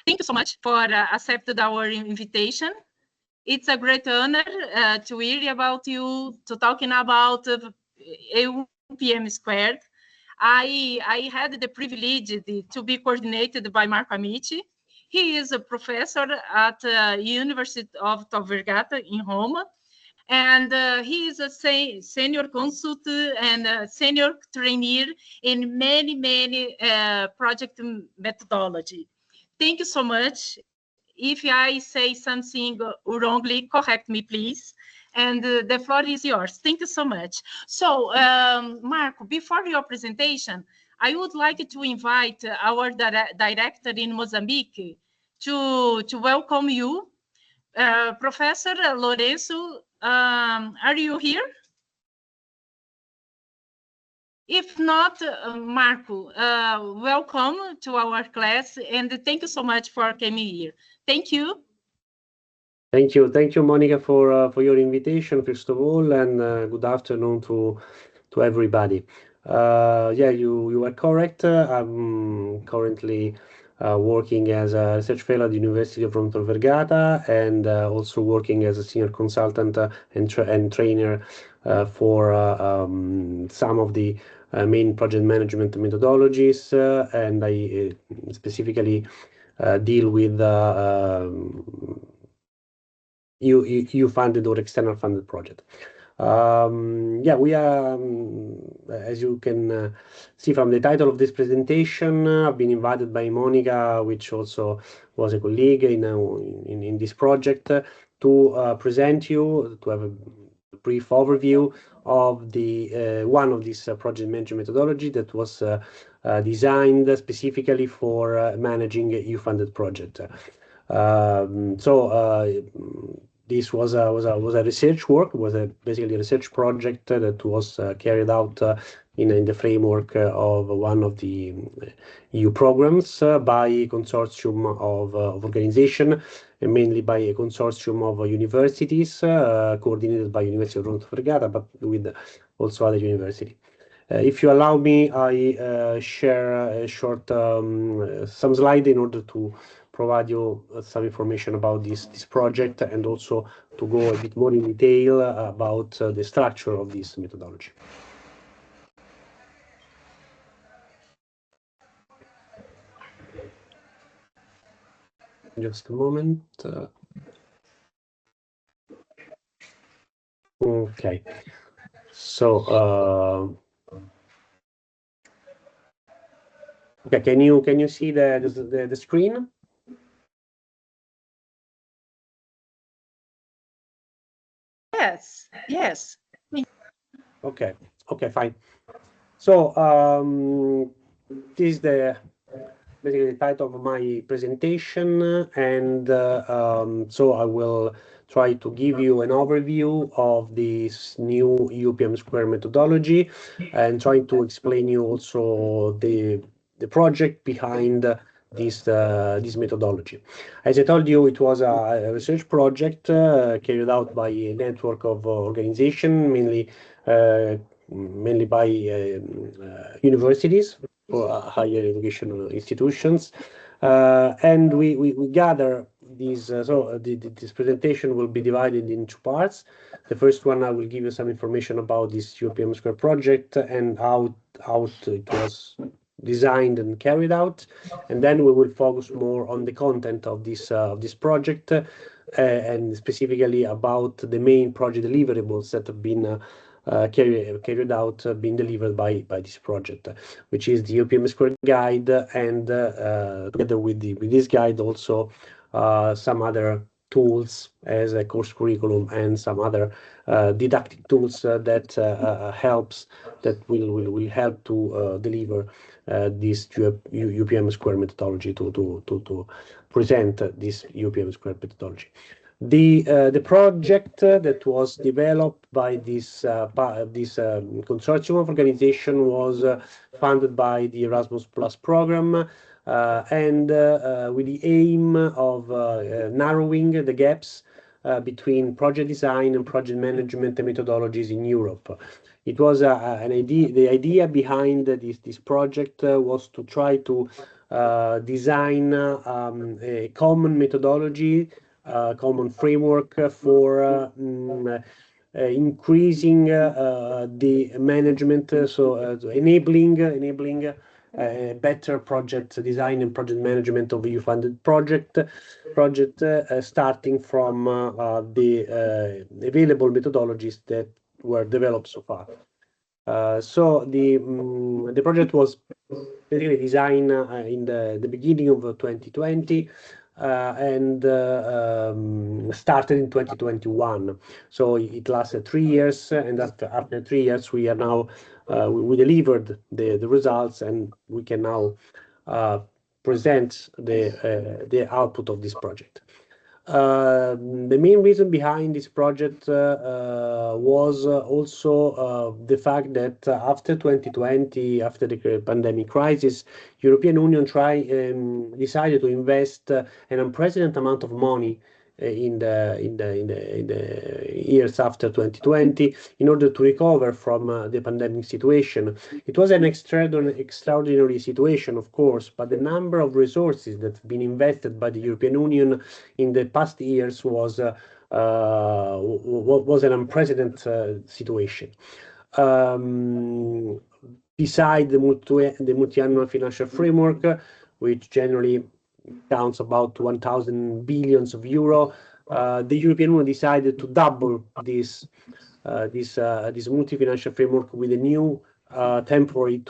Thank you so much for accepting our invitation. It's a great honor to hear about you, to talking about EUPM2. I had the privilege to be coordinated by Marco Amici. He is a professor at University of Tor Vergata in Rome, and he is a senior consultant and senior trainee in many project methodology. Thank you so much. If I say something wrongly, correct me, please. And the floor is yours. Thank you so much. So, Marco, before your presentation, I would like to invite our director in Mozambique to welcome you. Professor Lourenço, are you here? If not, Marco, welcome to our class, and thank you so much for coming here. Thank you. Thank you, Monica, for your invitation, first of all, and good afternoon to everybody. Yeah, you are correct. I'm currently working as a research fellow at the University of Tor Vergata, and also working as a senior consultant and trainer for some of the main project management methodologies, and I specifically deal with EU funded or external funded project. Yeah, we are, as you can see from the title of this presentation, I've been invited by Monica, which also was a colleague in this project, to present you, to have a brief overview of the one of these project management methodology that was designed specifically for managing EU-funded project. This was a research work, basically a research project that was carried out in the framework of one of the EU programs by a consortium of organization, and mainly by a consortium of universities coordinated by University of Tor Vergata, but with also other universities. If you allow me, I share a short some slide in order to provide you some information about this project, and also to go a bit more in detail about the structure of this methodology. Just a moment. Okay. So okay, can you see the screen? Yes. Okay, fine. So this is basically the title of my presentation, and so I will try to give you an overview of this new EUPM2 methodology, and trying to explain you also the project behind this methodology. As I told you, it was a research project carried out by a network of organizations, mainly by universities or higher educational institutions, and we gather these. So this presentation will be divided in two parts. The first one, I will give you some information about this EUPM2 project and how it was designed and carried out, and then we will focus more on the content of this project, and specifically about the main project deliverables that have been carried out, being delivered by this project, which is the EUPM2 guide, and together with this guide also some other tools as a course curriculum and some other didactic tools that will help to deliver this EUPM2 methodology, to present this EUPM2 methodology. The project that was developed by this consortium of organization was funded by the Erasmus Plus program, and with the aim of narrowing the gaps between project design and project management methodologies in Europe. It was an idea. The idea behind this project was to try to design a common methodology, common framework for increasing the management, enabling better project design and project management of EU-funded project, starting from the available methodologies that were developed so far. So the project was basically designed in the beginning of 2020 and started in 2021. So it lasted 3 years, and after 3 years, we are now we delivered the results, and we can now present the output of this project. The main reason behind this project was also the fact that after 2020, after the pandemic crisis, European Union decided to invest an unprecedented amount of money in the years after 2020 in order to recover from the pandemic situation. It was an extraordinary situation, of course, but the number of resources that have been invested by the European Union in the past years was an unprecedented situation. Beside the multi-annual financial framework, which generally counts about 1,000 billions of euro, the European Union decided to double this multi-financial framework with a new temporary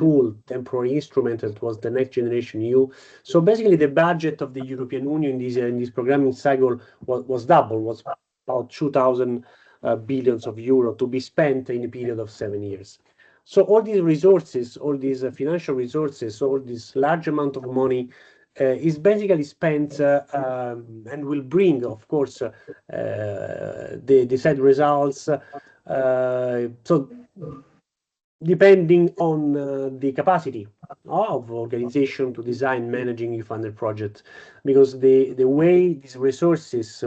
instrument that was the Next Generation EU. So basically, the budget of the European Union in this programming cycle was double, was about 2,000 billions of euro to be spent in a period of 7 years. So all these resources, all these financial resources, all this large amount of money is basically spent and will bring, of course, the said results. So depending on the capacity of organization to design, managing EU-funded projects, because the way these resources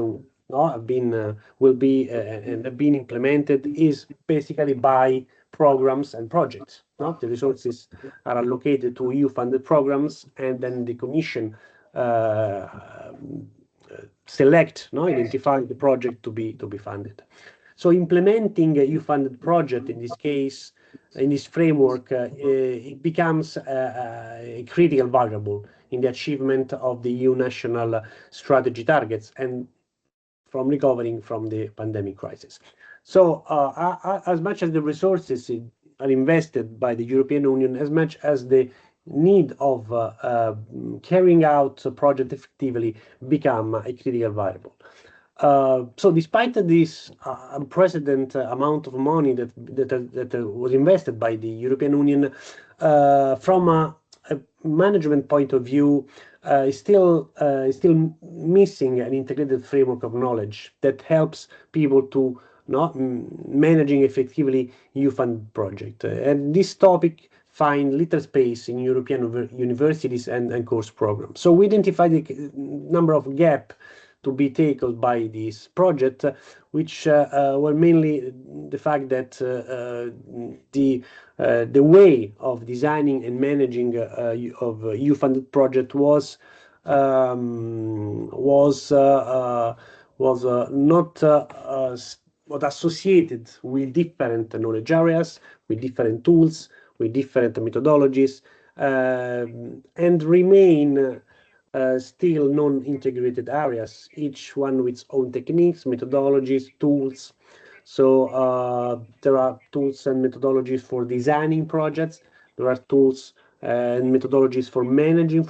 have been will be and have been implemented is basically by programs and projects. The resources are allocated to EU-funded programs, and then the Commission identify the project to be funded. So implementing a EU-funded project in this case, in this framework, it becomes a critical variable in the achievement of the EU national strategy targets and from recovering from the pandemic crisis. So as much as the resources are invested by the European Union, as much as the need of carrying out a project effectively become a critical variable. So despite this unprecedented amount of money that was invested by the European Union, from a management point of view, is still missing an integrated framework of knowledge that helps people to managing effectively EU-funded project. And this topic find little space in European universities and course programs. So we identified a number of gaps to be tackled by this project, which were mainly the fact that the way of designing and managing of EU-funded project was not associated with different knowledge areas, with different tools, with different methodologies, and remain still non-integrated areas, each one with its own techniques, methodologies, tools. So there are tools and methodologies for designing projects. There are tools and methodologies for managing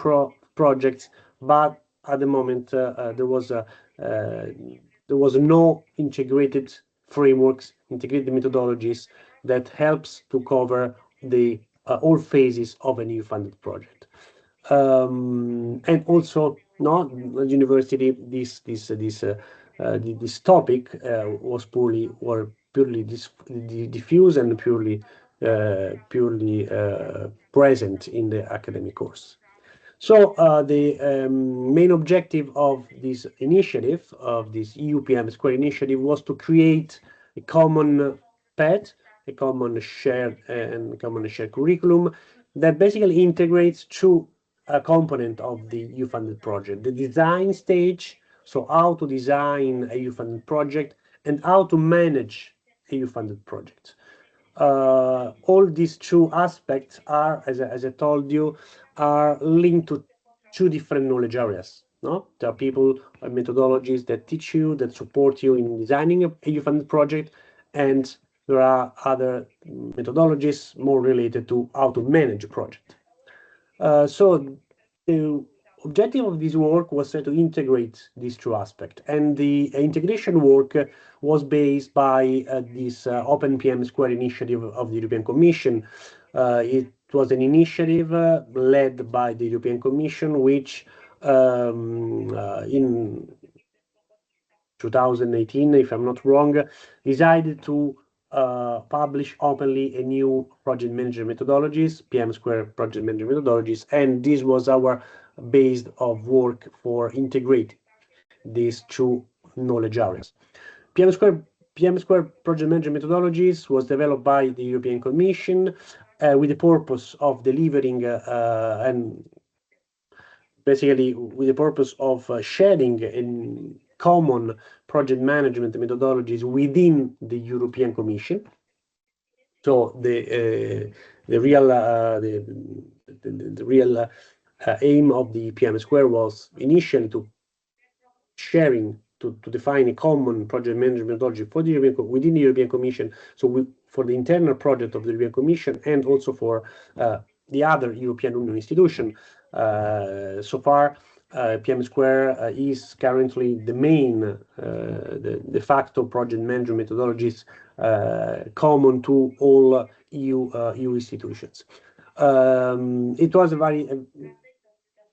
projects, but at the moment there was no integrated frameworks, integrated methodologies that helps to cover the all phases of a new funded project. And also, at university, this topic was purely diffuse and purely present in the academic course. So the main objective of this initiative, of this EUPM Square initiative, was to create a common path, a common shared curriculum that basically integrates two a component of the EU-funded project. The design stage, so how to design a EU-funded project and how to manage a EU-funded project. All these two aspects are, as I told you, are linked to two different knowledge areas. No, there are people and methodologies that teach you, that support you in designing a EU-funded project, and there are other methodologies more related to how to manage a project. So the objective of this work was to integrate these two aspects, and the integration work was based by this Open PM Square initiative of the European Commission. It was an initiative led by the European Commission, which in 2018, if I'm not wrong, decided to publish openly a new project manager methodologies, PM Square project manager methodologies, and this was our base of work for integrate these two knowledge areas. PM Square project manager methodologies was developed by the European Commission with the purpose of delivering and basically with the purpose of sharing in common project management methodologies within the European Commission. So the real aim of the PM Square was initially to sharing to define a common project management methodology for the within the European Commission. So for the internal project of the European Commission and also for the other European Union institution. So far, PM Square is currently the main the de facto project management methodologies common to all EU institutions. It was a very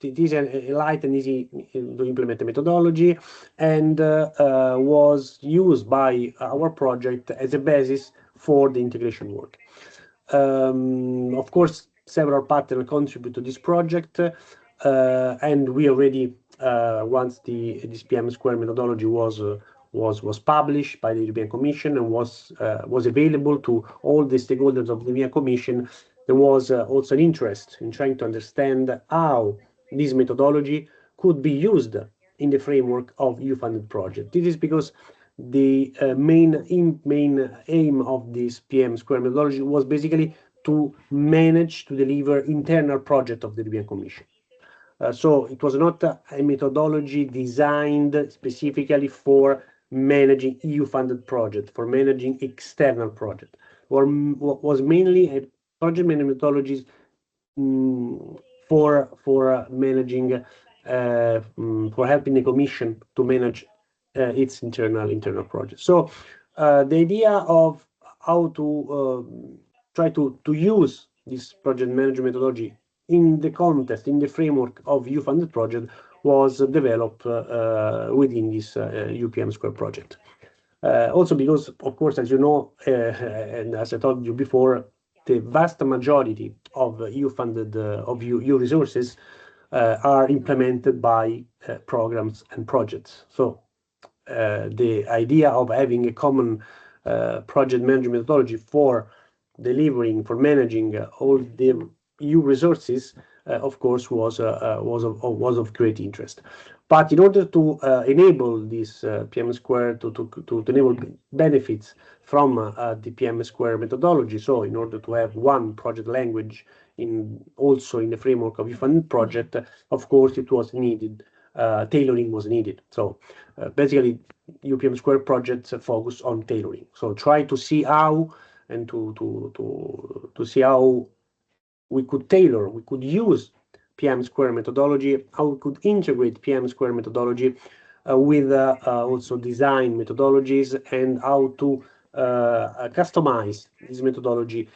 it is a light and easy to implement methodology, and was used by our project as a basis for the integration work. Of course, several partners contribute to this project, and we already once this PM Square methodology was published by the European Commission and was available to all the stakeholders of the European Commission. There was also an interest in trying to understand how this methodology could be used in the framework of EU-funded project. This is because the main aim of this PM Square methodology was basically to manage to deliver internal project of the European Commission. So it was not a methodology designed specifically for managing EU-funded project, for managing external project, or was mainly a project management methodology for managing, for helping the Commission to manage its internal projects. So the idea of how to try to use this project management methodology in the context, in the framework of EU-funded project was developed within this EUPM Square project. Also because, of course, as you know, and as I told you before, the vast majority of EU-funded of EU resources are implemented by programs and projects. So the idea of having a common project management methodology for delivering, for managing all the EU resources, of course, was of great interest. But in order to enable this PM Square to enable benefits from the PM Square methodology, so in order to have one project language also in the framework of EU-funded project, of course, it was needed. Tailoring was needed. So basically, EUPM Square projects focus on tailoring. So try to see how and to see how we could tailor, we could use PM Square methodology, how we could integrate PM Square methodology with also design methodologies, and how to customize this methodology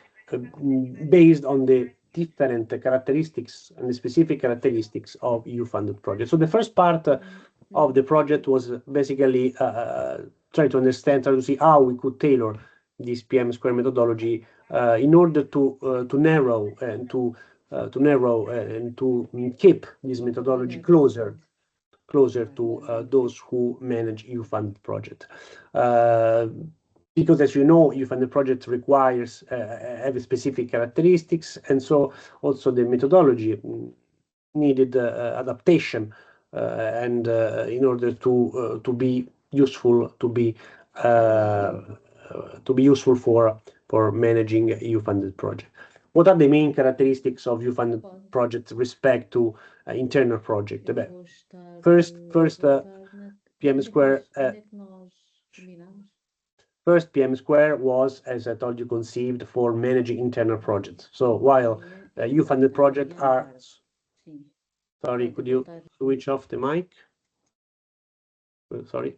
based on the different characteristics and the specific characteristics of EU-funded projects. So the first part of the project was basically try to understand, try to see how we could tailor this PM Square methodology in order to narrow and to keep this methodology closer to those who manage EU-funded project. Because as you know, EU-funded project requires have specific characteristics, and so also the methodology needed adaptation and in order to be useful, to be useful for managing EU-funded projects. What are the main characteristics of EU-funded projects respect to internal project? First, PM Square. First, PM Square was, as I told you, conceived for managing internal projects. So while EU-funded projects are... Sorry, could you switch off the mic? Sorry.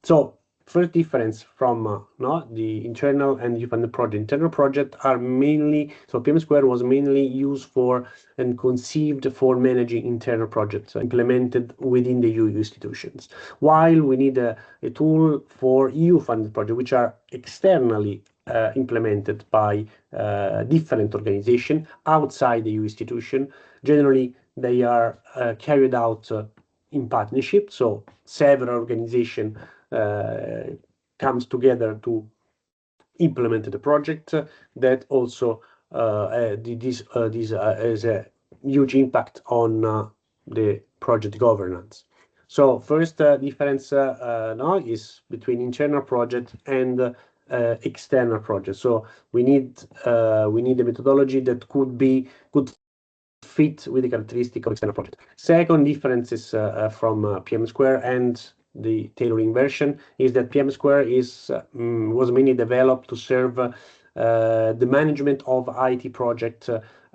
So first difference from the internal and EU-funded project. Internal projects are mainly, so PM Square was mainly used for and conceived for managing internal projects implemented within the EU institutions. While we need a tool for EU-funded projects, which are externally implemented by different organizations outside the EU institution. Generally, they are carried out in partnership, so several organizations comes together to implement the project. That also this has a huge impact on the project governance. So first difference now is between internal project and external project. So we need a methodology that could fit with the characteristic of external project. Second difference is from PM Square and the tailoring version is that PM Square was mainly developed to serve the management of IT project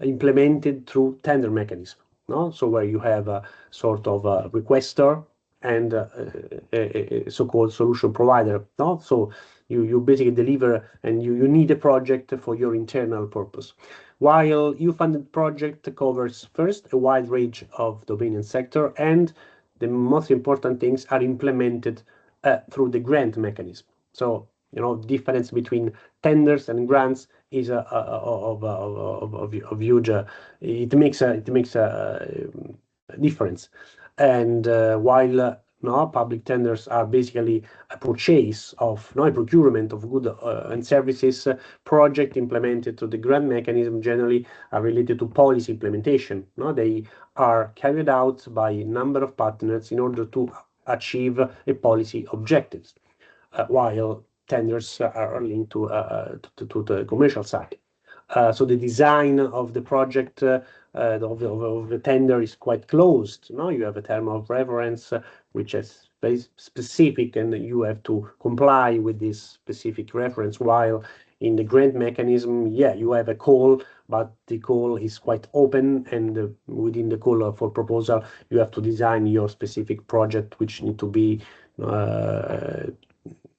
implemented through tender mechanism. No? So where you have a sort of a requester and a so-called solution provider. No? So you basically deliver and you need a project for your internal purpose. While EU-funded project covers first a wide range of domain and sector, and the most important things are implemented through the grant mechanism. So the difference between tenders and grants is of huge. It makes a difference, and while public tenders are basically a purchase of, a procurement of goods and services. Project implemented to the grant mechanism generally are related to policy implementation. They are carried out by a number of partners in order to achieve a policy objectives, while tenders are linked to the commercial side. So the design of the project of the tender is quite closed. You have a term of reference which is very specific, and you have to comply with this specific reference. While in the grant mechanism, you have a call, but the call is quite open, and within the call for proposal, you have to design your specific project, which need to be in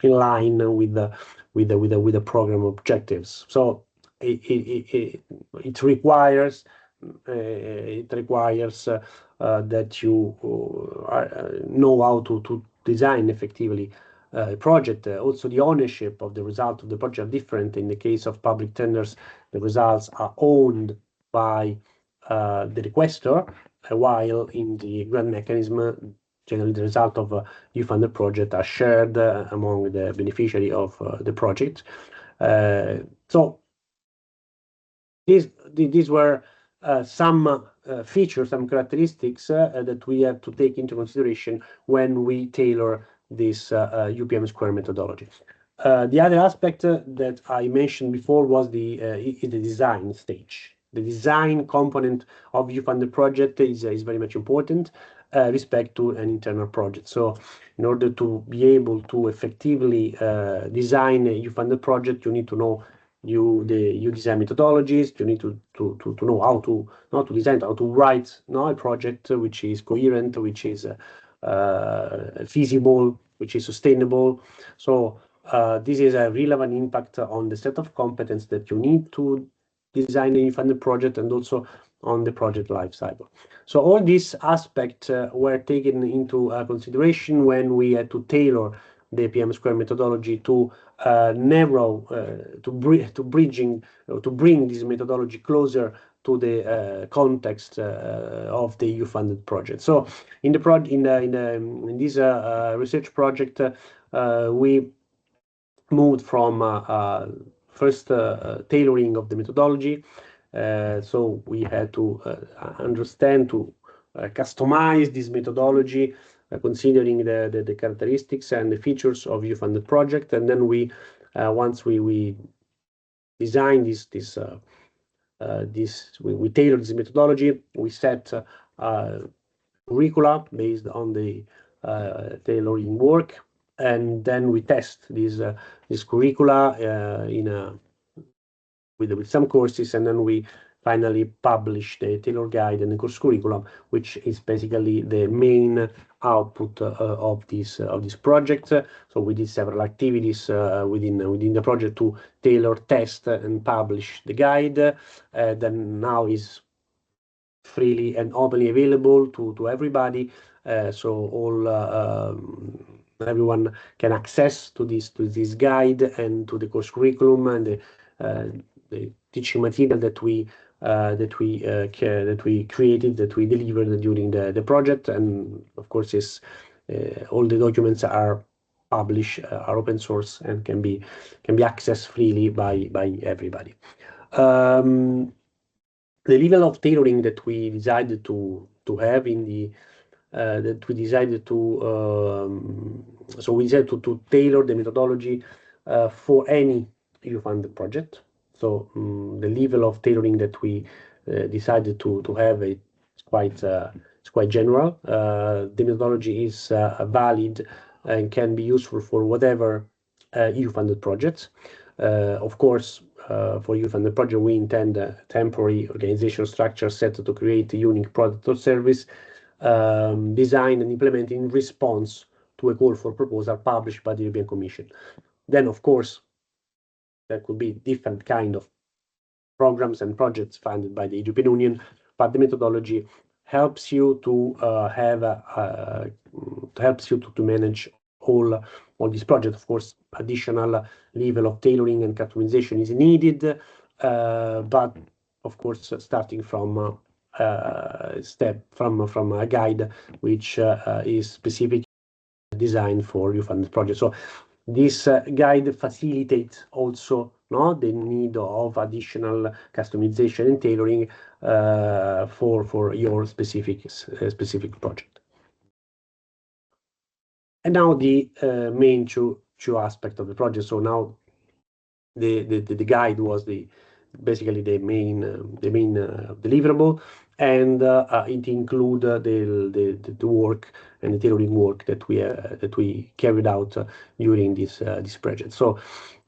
line with the program objectives. So it requires that you know how to design effectively a project. Also, the ownership of the result of the project are different. In the case of public tenders, the results are owned by the requester, while in the grant mechanism, generally the result of EU-funded project are shared among the beneficiary of the project. So these were some features, some characteristics that we have to take into consideration when we tailor this EUPM Square methodology. The other aspect that I mentioned before was the design stage. The design component of EU-funded project is very much important respect to an internal project. So in order to be able to effectively design a EU-funded project, you need to know the design methodologies. You need to know how to not to design, how to write a project which is coherent, which is feasible, which is sustainable. So this is a relevant impact on the set of competence that you need to design a funded project, and also on the project lifecycle. So all these aspects were taken into consideration when we had to tailor the PM Square methodology to narrow, to bring this methodology closer to the context of the EU-funded project. So in this research project, we moved from first tailoring of the methodology, So we had to understand to customize this methodology, considering the characteristics and the features of EU-funded project. And then we, once we designed we tailored this methodology, we set curricula based on the tailoring work, and then we test this curricula with some courses, and then we finally publish the tailor guide and the course curriculum, which is basically the main output of this project. So we did several activities within the project to tailor, test, and publish the guide. That now is freely and openly available to everybody. So everyone can access to this guide and to the course curriculum and the teaching material that we created, that we delivered during the project. And of course, all the documents are published, are open source, and can be accessed freely by everybody. The level of tailoring that we decided to have in the that we decided to so we decided to tailor the methodology for any EU-funded project. So the level of tailoring that we decided to have is quite general. The methodology is valid and can be useful for whatever EU-funded projects. Of course, for EU-funded project, we intend a temporary organizational structure set to create a unique product or service designed and implemented in response to a call for proposal published by the European Commission. Then, of course, there could be different kind of programs and projects funded by the European Union, but the methodology helps you to manage all these projects. Of course, additional level of tailoring and customization is needed, but of course, starting from from a guide which is specifically designed for EU-funded projects. So this guide facilitates also the need of additional customization and tailoring for your specific project. And now the main two aspects of the project. So now the guide was basically the main deliverable, and it include the work and the tailoring work that we carried out during this project. So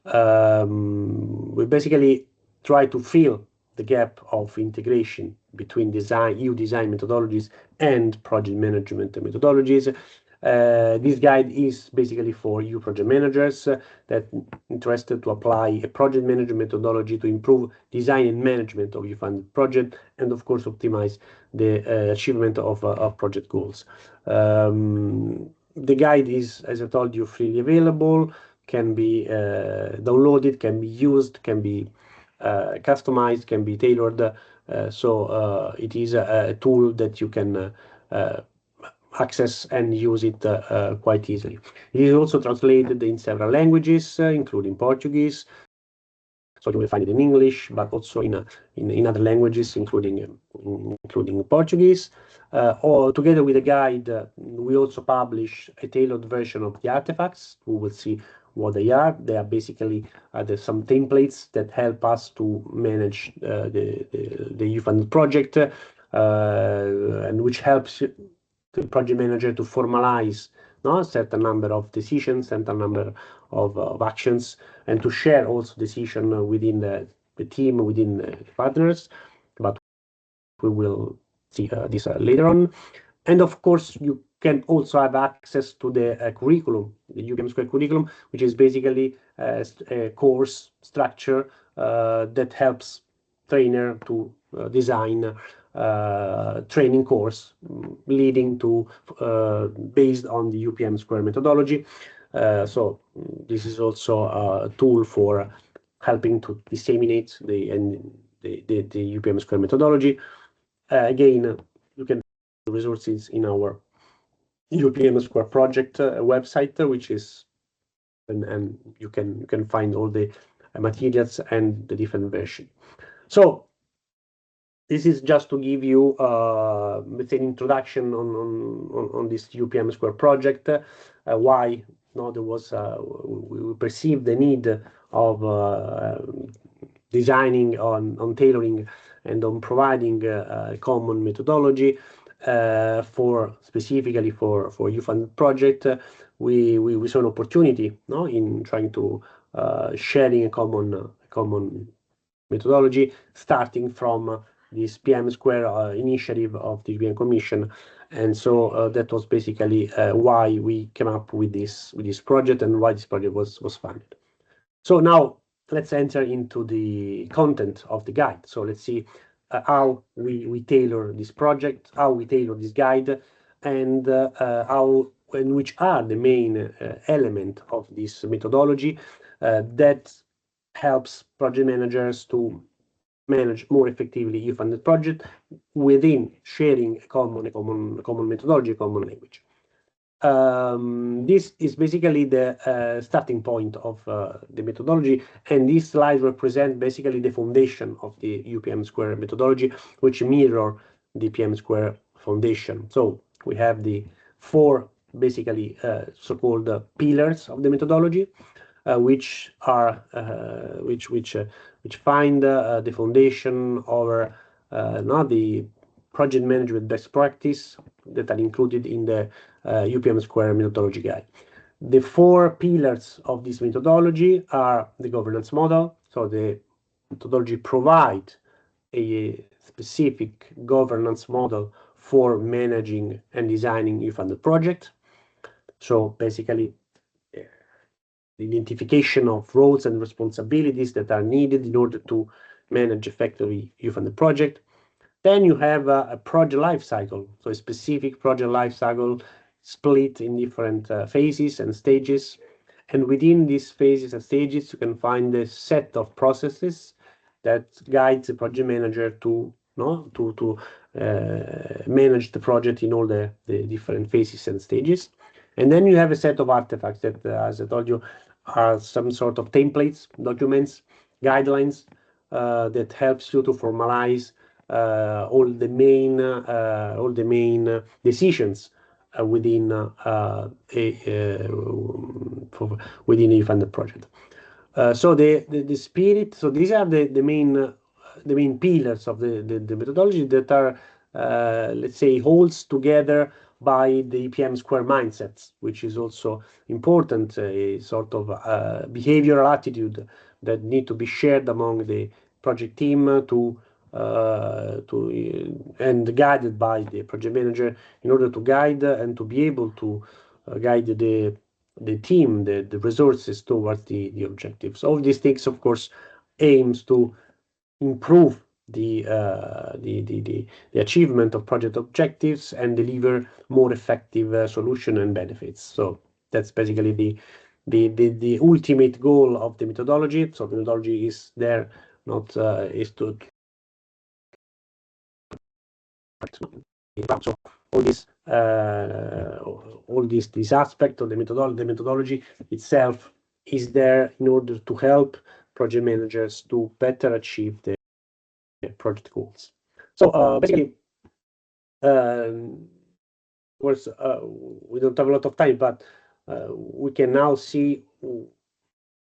we basically try to fill the gap of integration between EU design methodologies and project management methodologies. This guide is basically for EU project managers that interested to apply a project management methodology to improve design and management of EU-funded project, and of course optimize the achievement of project goals. The guide is, as I told you, freely available, can be downloaded, can be used, can be customized, can be tailored. So it is a tool that you can access and use it quite easily. It is also translated in several languages, including Portuguese. So you will find it in English, but also in other languages, including Portuguese. Or together with the guide, we also publish a tailored version of the artifacts. We will see what they are. They are basically some templates that help us to manage the EU-funded project, and which helps the project manager to formalize a certain number of decisions, certain number of actions, and to share also decision within the team, within the partners. But we will see this later on. And of course, you can also have access to the curriculum, the EUPM2 curriculum, which is basically a course structure that helps trainer to design training course leading to based on the EUPM2 methodology. So this is also a tool for helping to disseminate the EUPM2 methodology. Again, you can find resources in our EUPM2 project website, which is and you can find all the materials and the different versions. So this is just to give you let's say an introduction on this EUPM2 project, why there was we perceived the need of designing on tailoring and on providing a common methodology specifically for EU-funded project. We saw an opportunity in trying to sharing a common methodology, starting from this PM2 initiative of the European Commission. And so that was basically why we came up with this project and why this project was funded. So now let's enter into the content of the guide. So let's see how we tailor this project, how we tailor this guide, and which are the main element of this methodology that helps project managers to manage more effectively EU-funded project within sharing a common methodology, a common language. This is basically the starting point of the methodology, and these slides represent basically the foundation of the EUPM2 methodology, which mirror the PM2 foundation. So we have the four basically so-called pillars of the methodology, which find the foundation over the project management best practice that are included in the EUPM2 methodology guide. The four pillars of this methodology are the governance model. So the methodology provides a specific governance model for managing and designing EU-funded projects. So basically, the identification of roles and responsibilities that are needed in order to manage effectively EU-funded project. Then you have a project life cycle, so a specific project life cycle split in different phases and stages. And within these phases and stages, you can find a set of processes that guides the project manager to manage the project in all the different phases and stages. And then you have a set of artifacts that, as I told you, are some sort of templates, documents, guidelines that helps you to formalize all the main decisions within within a funded project. So the spirit. So these are the main pillars of the methodology that are let's say holds together by the EPM2 mindsets, which is also important, a sort of behavioral attitude that need to be shared among the project team and guided by the project manager in order to guide and to be able to guide the team, the resources towards the objectives. All these things, of course, aims to improve the achievement of project objectives and deliver more effective solution and benefits. So that's basically the ultimate goal of the methodology. So the methodology is there not is to so all this aspect of the methodology itself is there in order to help project managers to better achieve the project goals. So basically, of course, we don't have a lot of time, but we can now see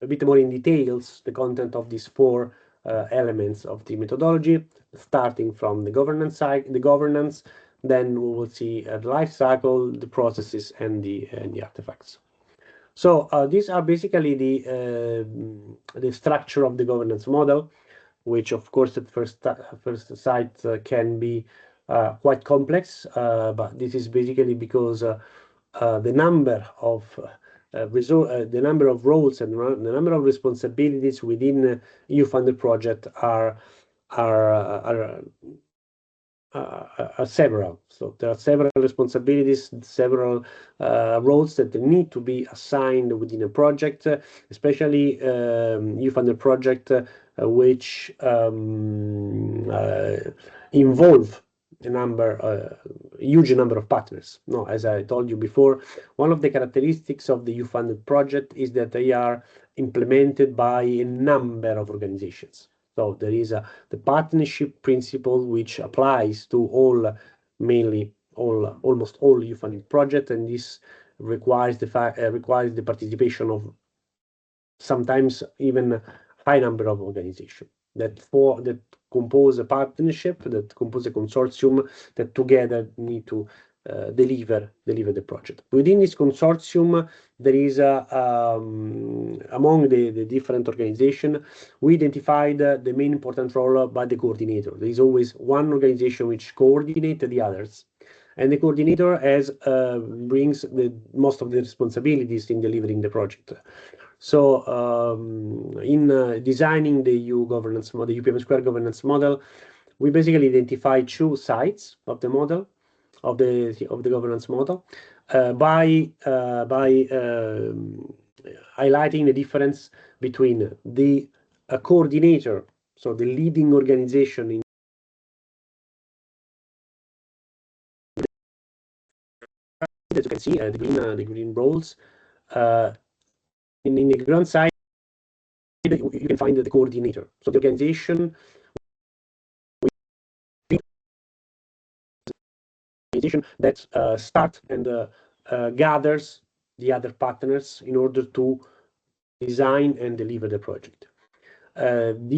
a bit more in details the content of these four elements of the methodology, starting from the governance side, then we will see the life cycle, the processes, and the artifacts. So these are basically the structure of the governance model, which of course at first sight can be quite complex, but this is basically because the number of roles and the number of responsibilities within EU-funded project are several. So there are several responsibilities, several roles that need to be assigned within a project, especially EU-funded project which involve a huge number of partners. No, as I told you before, one of the characteristics of the EU-funded project is that they are implemented by a number of organizations. So there is the partnership principle, which applies to almost all youth funding projects, and this requires the participation of sometimes even a high number of organizations that compose a partnership, that compose a consortium, that together need to deliver the project. Within this consortium, there is among the different organizations, we identified the main important role by the coordinator. There is always one organization which coordinates the others, and the coordinator brings most of the responsibilities in delivering the project. So in designing the EU governance model, the EUPM2 governance model, we basically identify two sides of the model, of the governance model, by highlighting the difference between the coordinator, so the leading organization in as you can see, the green roles. In the ground side, you can find the coordinator. So the organization that starts and gathers the other partners in order to design and deliver the project. And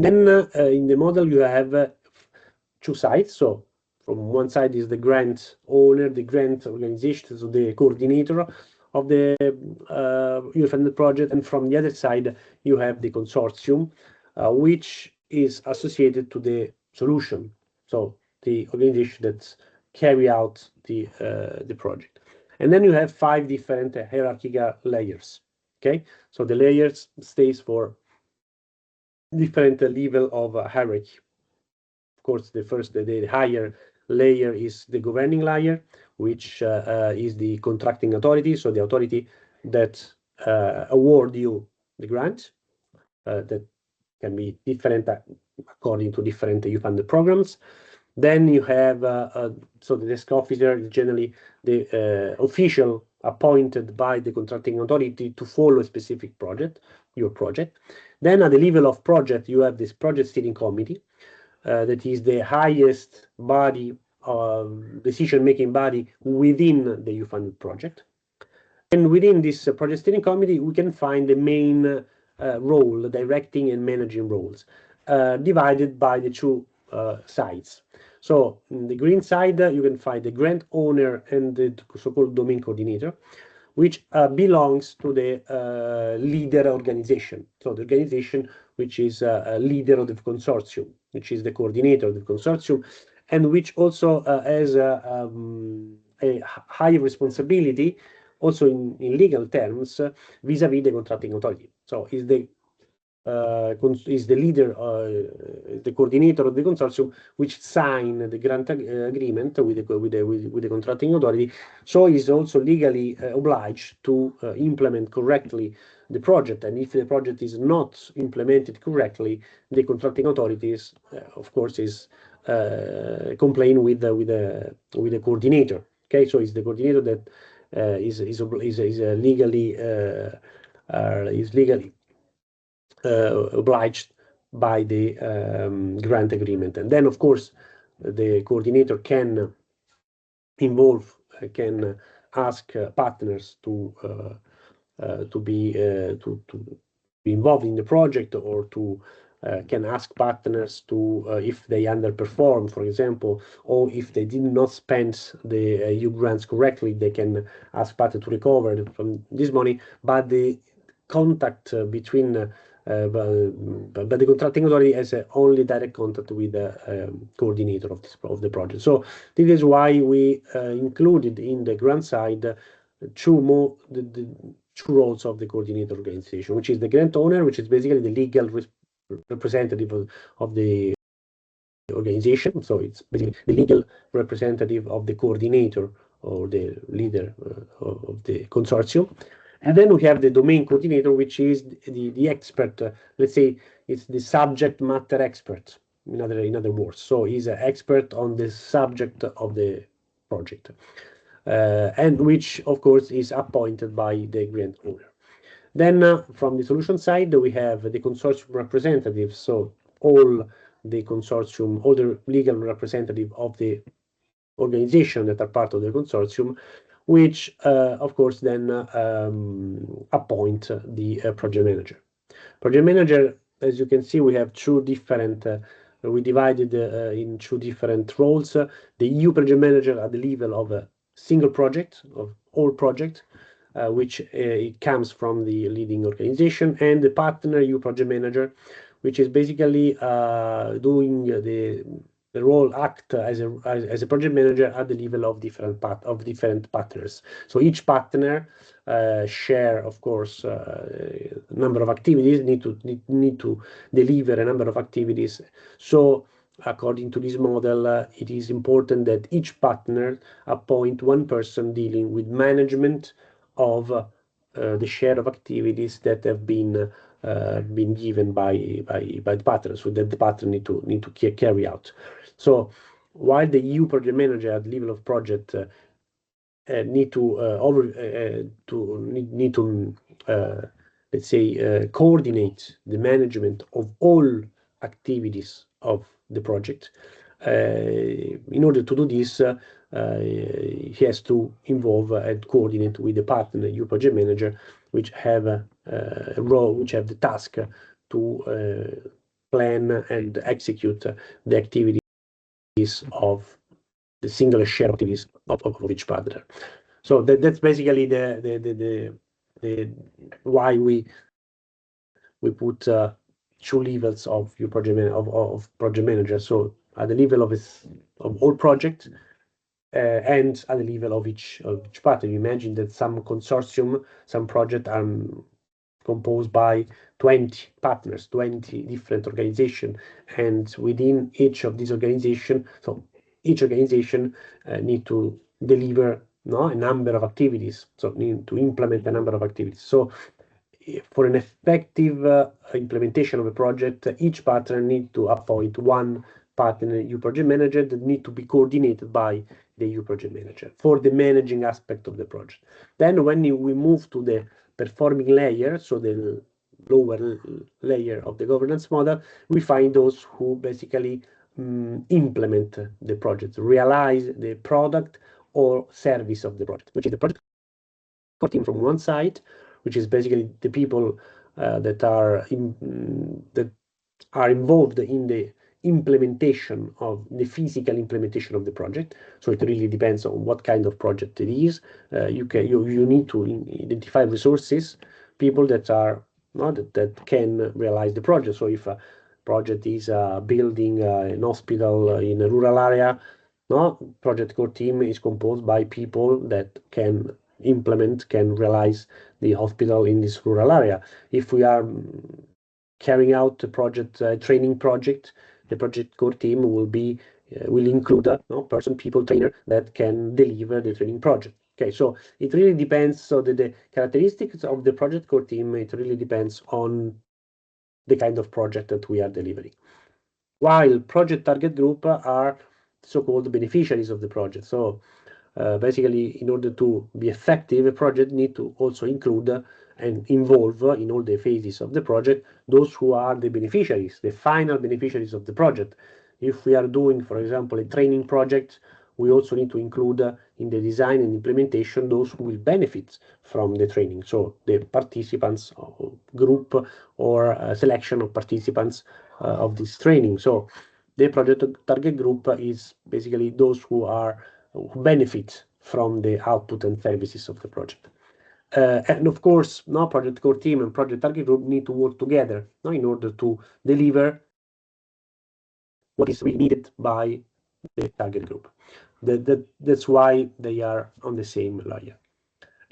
then in the model you have two sides. So from one side is the grant owner, the grant organization, so the coordinator of the youth-funded project, and from the other side you have the consortium, which is associated to the solution, so the organization that carry out the project. And then you have 5 different hierarchical layers. Okay, so the layers stays for different level of hierarchy. Of course, the higher layer is the governing layer, which is the contracting authority, so the authority that award you the grant. That can be different according to different youth-funded programs. Then you have so the desk officer is generally the official appointed by the contracting authority to follow a specific project, your project. Then at the level of project, you have this project steering committee, that is the highest body, decision-making body within the youth-funded project. And within this project steering committee, we can find the main role, directing and managing roles, divided by the two sides. So in the green side, you can find the grant owner and the so-called domain coordinator, which belongs to the leader organization. So the organization which is a leader of the consortium, which is the coordinator of the consortium, and which also has a high responsibility, also in legal terms, vis-a-vis the contracting authority. So is the leader, the coordinator of the consortium, which sign the grant agreement with the contracting authority. So is also legally obliged to implement correctly the project. And if the project is not implemented correctly, the contracting authorities, of course, is complain with the coordinator. Okay, so it's the coordinator that is legally obliged by the grant agreement. And then, of course, the coordinator can ask partners to be involved in the project, or to can ask partners to if they underperform, for example, or if they did not spend the EU grants correctly, they can ask partners to recover from this money. But the contact between but the contracting authority has only direct contact with the coordinator of the project. So this is why we included in the grant side the two roles of the coordinator organization, which is the grant owner, which is basically the legal representative of the organization. So it's basically the legal representative of the coordinator or the leader of the consortium. And then we have the domain coordinator, which is the expert. Let's say it's the subject matter expert. In other words, so he's an expert on the subject of the project, and which, of course, is appointed by the grant owner. Then from the solution side, we have the consortium representatives. So all the consortium, all the legal representative of the organization that are part of the consortium, which of course then appoint the project manager. Project manager, as you can see, we have two different, we divided in two different roles. The EU project manager at the level of a single project, of all projects, which it comes from the leading organization, and the partner EU project manager, which is basically doing the role act as a project manager at the level of different partners. So each partner share, of course, number of activities, need to deliver a number of activities. So according to this model, it is important that each partner appoint one person dealing with management of the share of activities that have been given by the partner, so that the partner need to carry out. So while the EU project manager at the level of project need to let's say coordinate the management of all activities of the project. In order to do this, he has to involve and coordinate with the partner, EU project manager, which have a role, which have the task to plan and execute the activities of the single share activities of each partner. So that's basically the why we put two levels of your project manager. So at the level of all projects and at the level of each partner. You imagine that some consortium, some projects are composed by 20 partners, 20 different organizations, and within each of these organizations, so each organization need to deliver a number of activities, so need to implement a number of activities. So for an effective implementation of a project, each partner need to appoint one partner EU project manager that need to be coordinated by the EU project manager for the managing aspect of the project. Then when we move to the performing layer, so the lower layer of the governance model, we find those who basically implement the project, realize the product or service of the project, which is the project team from one side, which is basically the people that are involved in the implementation of the physical implementation of the project. So it really depends on what kind of project it is. You need to identify resources, people that are that can realize the project. So if a project is building an hospital in a rural area, project core team is composed by people that can implement, can realize the hospital in this rural area. If we are carrying out a project, training project, the project core team will include a people trainer that can deliver the training project. Okay, so it really depends. So the characteristics of the project core team, it really depends on the kind of project that we are delivering. While project target group are so-called beneficiaries of the project. So basically, in order to be effective, a project need to also include and involve in all the phases of the project those who are the beneficiaries, the final beneficiaries of the project. If we are doing, for example, a training project, we also need to include in the design and implementation those who will benefit from the training. So the participants group or selection of participants of this training. So the project target group is basically those who benefit from the output and services of the project. And of course, project core team and project target group need to work together in order to deliver what is really needed by the target group. That's why they are on the same layer.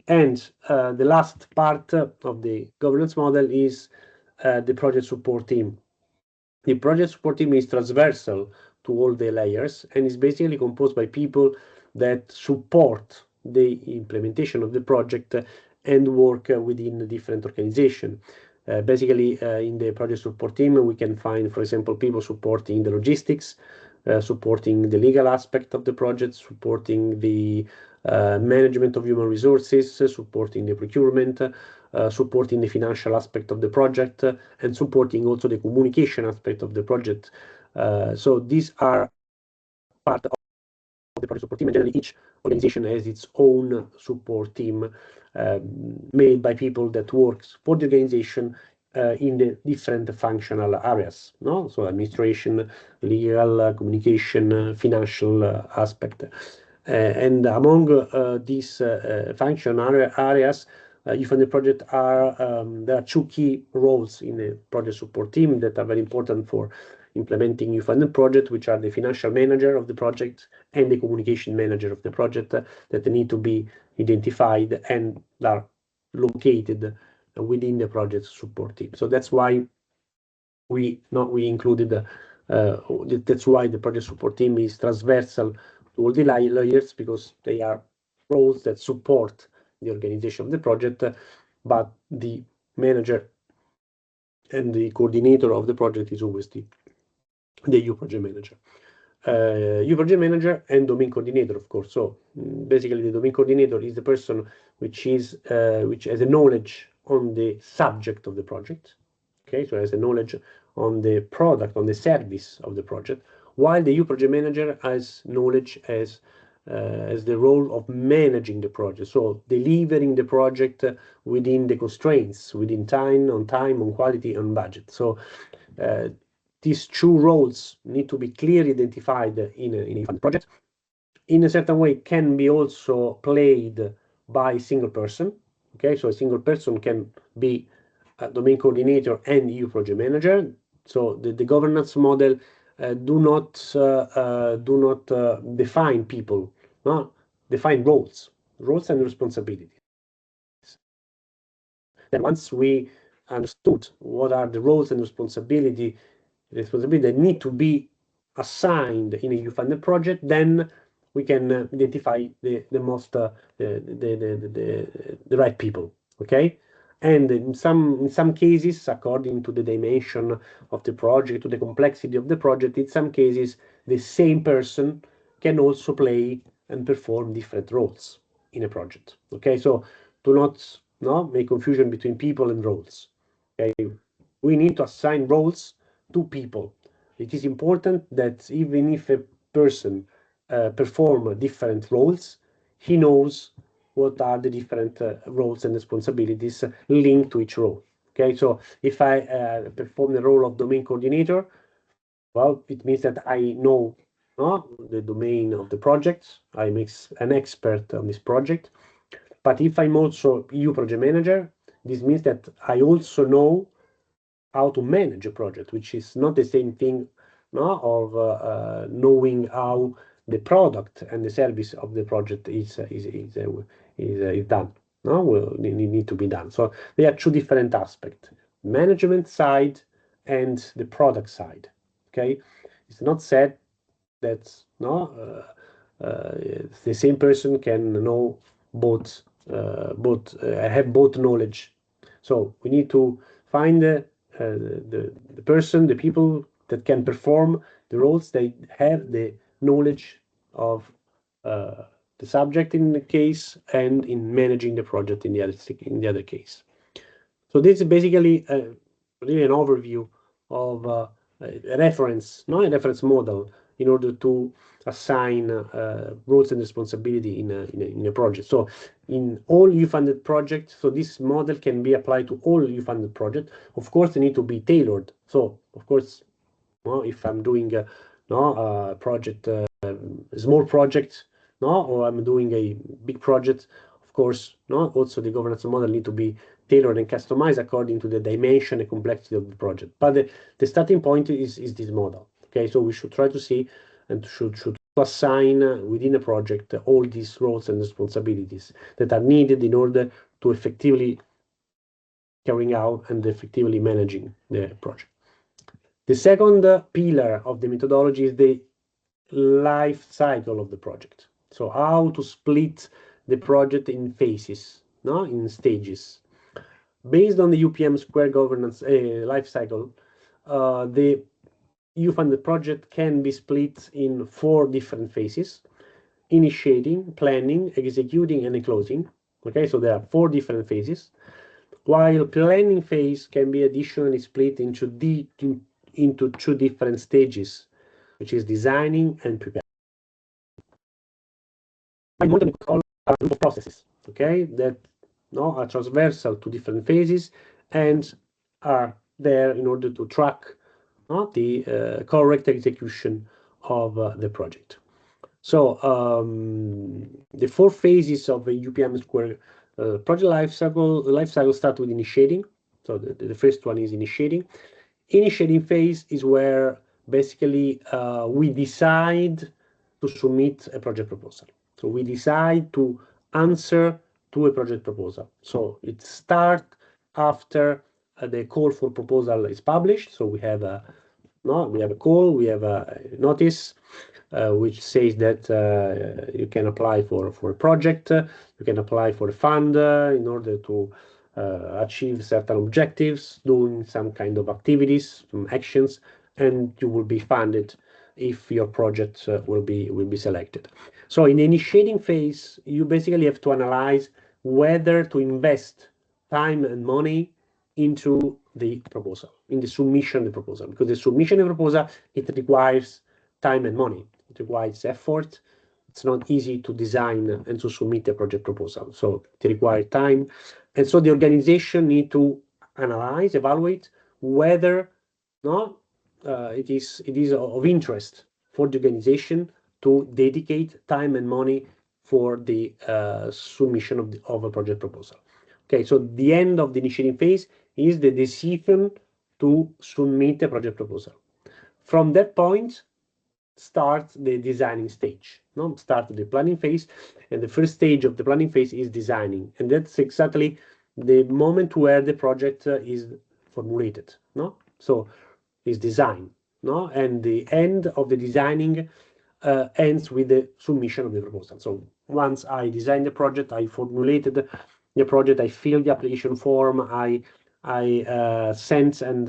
And the last part of the governance model is the project support team. The project support team is transversal to all the layers and is basically composed by people that support the implementation of the project and work within a different organization. Basically, in the project support team, we can find, for example, people supporting the logistics, supporting the legal aspect of the project, supporting the management of human resources, supporting the procurement, supporting the financial aspect of the project, and supporting also the communication aspect of the project. So these are part of the project support team, and generally each organization has its own support team made by people that works for the organization in the different functional areas, no? So administration, legal, communication, financial aspect. And among these function areas, EUPM2 project there are two key roles in the project support team that are very important for implementing EUPM2 project, which are the financial manager of the project and the communication manager of the project that need to be identified and are located within the project support team. So that's why we included that's why the project support team is transversal to all the layers, because they are roles that support the organization of the project, but the manager and the coordinator of the project is always the EU project manager. EU project manager and domain coordinator, of course. So basically, the domain coordinator is the person which has a knowledge on the subject of the project. Okay, so has a knowledge on the product, on the service of the project, while the EU project manager has knowledge as the role of managing the project, so delivering the project within the constraints, within time, on quality, on budget. So these two roles need to be clearly identified in a project. In a certain way, can be also played by a single person. Okay, so a single person can be a domain coordinator and EU project manager. So the governance model do not define people, no? Define roles and responsibilities. Then once we understood what are the roles and responsibility that need to be assigned in a EU-funded project, then we can identify the right people. Okay, and in some cases, according to the dimension of the project, to the complexity of the project, in some cases the same person can also play and perform different roles in a project. Okay, so do not make confusion between people and roles. Okay, we need to assign roles to people. It is important that even if a person perform different roles, he knows what are the different roles and responsibilities linked to each role. Okay, so if I perform the role of domain coordinator, well, it means that I know the domain of the project. I'm an expert on this project. But if I'm also EU project manager, this means that I also know how to manage a project, which is not the same thing of knowing how the product and the service of the project is done. Need to be done. So they are two different aspects: management side and the product side. Okay, it's not said that the same person can know both have both knowledge. So we need to find the person, the people that can perform the roles. They have the knowledge of the subject in the case and in managing the project in the other case. So this is basically really an overview of a reference model in order to assign roles and responsibility in a project. So in all EU-funded projects, so this model can be applied to all EU-funded projects. Of course, they need to be tailored. So of course, if I'm doing a project, a small project, or I'm doing a big project, of course, also the governance model need to be tailored and customized according to the dimension and complexity of the project. But the starting point is this model. Okay, so we should try to see and should assign within a project all these roles and responsibilities that are needed in order to effectively carrying out and effectively managing the project. The second pillar of the methodology is the life cycle of the project. So how to split the project in phases, in stages. Based on the EUPM square governance life cycle, the EU-funded project can be split in 4 different phases. initiating, planning, executing, and closing. Okay, so there are 4 different phases. While planning phase can be additionally split into 2 different stages, which is designing and preparing. All are group of processes, okay, that are transversal to different phases and are there in order to track the correct execution of the project. So the 4 phases of a EUPM square project lifecycle start with initiating. So the first one is initiating. Initiating phase is where basically we decide to submit a project proposal. So we decide to answer to a project proposal. So it starts after the call for proposal is published. So we have a call, we have a notice which says that you can apply for a project, you can apply for a fund in order to achieve certain objectives, doing some kind of activities, some actions, and you will be funded if your project will be selected. So in the initiating phase, you basically have to analyze whether to invest time and money into the proposal, in the submission of the proposal, because the submission of the proposal, it requires time and money. It requires effort. It's not easy to design and to submit a project proposal. So it requires time. And so the organization need to analyze, evaluate whether it is of interest for the organization to dedicate time and money for the submission of a project proposal. Okay, so the end of the initiating phase is the decision to submit a project proposal. From that point, start the designing stage. Start the planning phase, and the first stage of the planning phase is designing, and that's exactly the moment where the project is formulated. So is design. And the end of the designing ends with the submission of the proposal. So once I designed the project, I formulated the project, I filled the application form, I sent and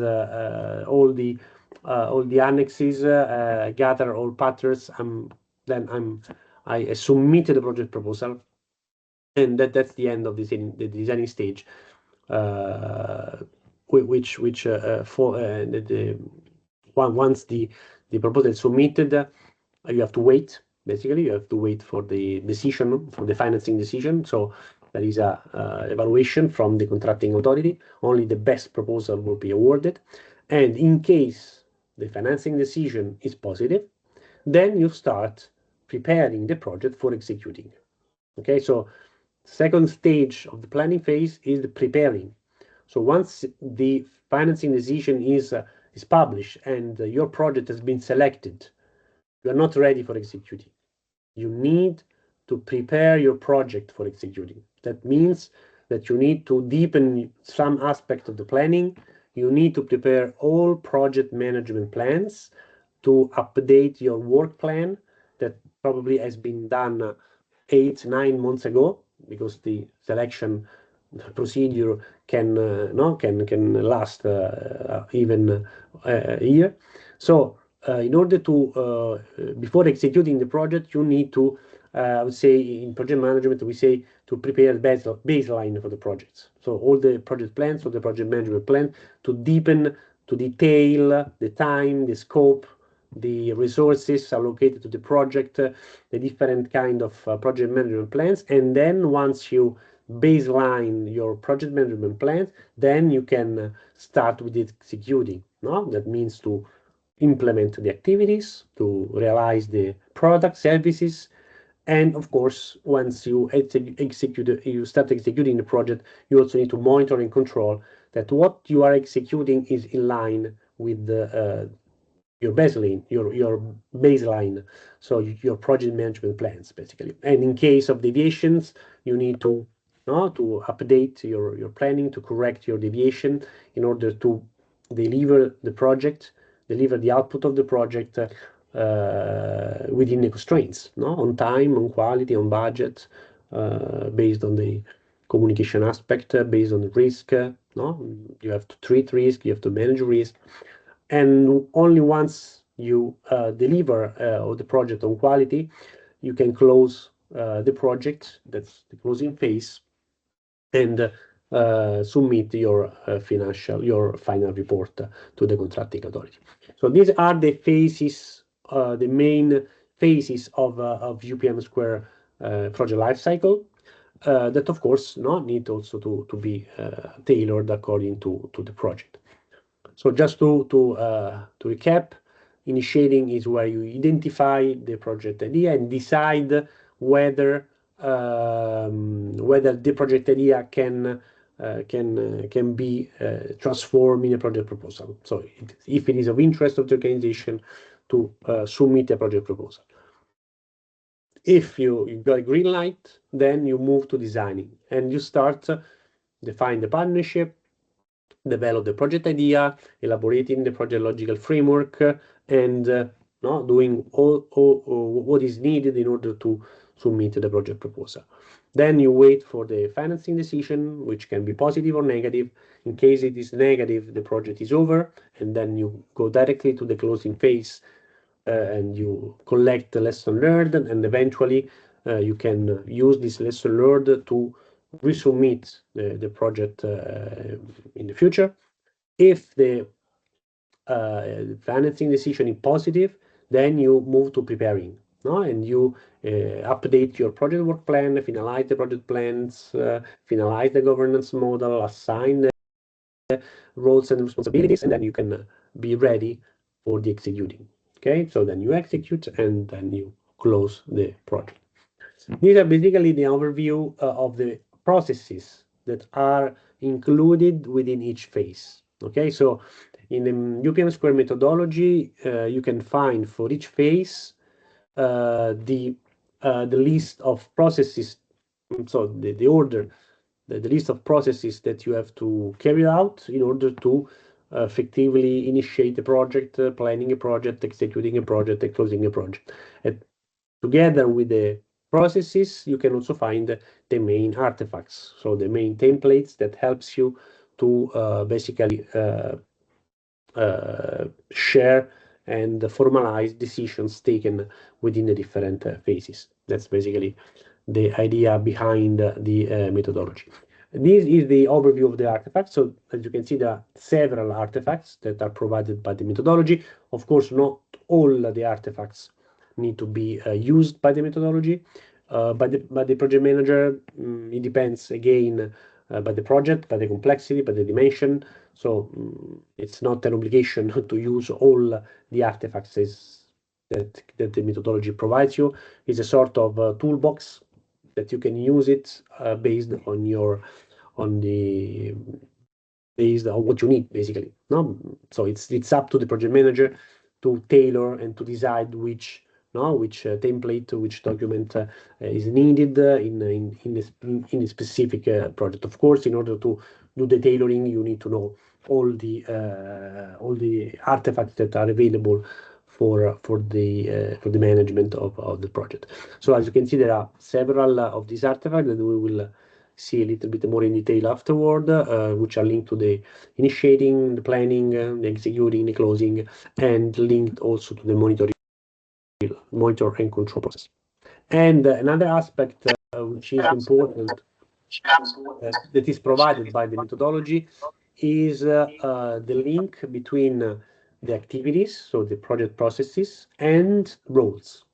all the annexes, gather all patterns, then I submitted the project proposal, and that's the end of the designing stage, which once the proposal is submitted, you have to wait. Basically, you have to wait for the decision, for the financing decision. So there is a evaluation from the contracting authority. Only the best proposal will be awarded, and in case the financing decision is positive, then you start preparing the project for executing. Okay, so second stage of the planning phase is the preparing. So once the financing decision is published and your project has been selected, you are not ready for executing. You need to prepare your project for executing. That means that you need to deepen some aspect of the planning. You need to prepare all project management plans, to update your work plan that probably has been done 8-9 months ago, because the selection procedure can last even a year. So in order to before executing the project, you need to I would say in project management we say to prepare baseline for the projects. So all the project plans, or the project management plan, to deepen, to detail the time, the scope, the resources allocated to the project, the different kind of project management plans. And then once you baseline your project management plans, then you can start with executing. That means to implement the activities, to realize the product, services, and of course, once you start executing the project, you also need to monitor and control that what you are executing is in line with your baseline, so your project management plans, basically. And in case of deviations, you need to update your planning, to correct your deviation in order to deliver the project, deliver the output of the project within the constraints, on time, on quality, on budget, based on the communication aspect, based on the risk. You have to treat risk, you have to manage risk, and only once you deliver the project on quality, you can close the project, that's the closing phase, and submit your final report to the contracting authority. So these are the phases, the main phases of EUPM2 project lifecycle. That of course need also to be tailored according to the project. So just to recap, initiating is where you identify the project idea and decide whether the project idea can be transformed in a project proposal. So if it is of interest of the organization to submit a project proposal. If you got a green light, then you move to designing and you start define the partnership, develop the project idea, elaborating the project logical framework, and doing all what is needed in order to submit the project proposal. Then you wait for the financing decision, which can be positive or negative. In case it is negative, the project is over, and then you go directly to the closing phase and you collect the lesson learned, and eventually you can use this lesson learned to resubmit the project in the future. If the financing decision is positive, then you move to preparing, and you update your project work plan, finalize the project plans, finalize the governance model, assign the roles and responsibilities, and then you can be ready for the executing. Okay, so then you execute and then you close the project. These are basically the overview of the processes that are included within each phase. Okay, so in the EUPM2 methodology, you can find for each phase the list of processes, so the order, the list of processes that you have to carry out in order to effectively initiate a project, planning a project, executing a project, and closing a project. And together with the processes, you can also find the main artifacts, so the main templates that helps you to basically share and formalize decisions taken within the different phases. That's basically the idea behind the methodology. This is the overview of the artifacts. So as you can see, there are several artifacts that are provided by the methodology. Of course, not all the artifacts need to be used by the methodology, by the project manager. It depends again by the project, by the complexity, by the dimension. So it's not an obligation to use all the artifacts that the methodology provides you. It's a sort of toolbox that you can use it based on what you need, basically. So it's up to the project manager to tailor and to decide which template, which document is needed in a specific project. Of course, in order to do the tailoring, you need to know all the artifacts that are available for the management of the project. So as you can see, there are several of these artifacts that we will see a little bit more in detail afterward, which are linked to the initiating, the planning, the executing, the closing, and linked also to the monitor and control process. And another aspect which is important that is provided by the methodology is the link between the activities, so the project processes, and roles.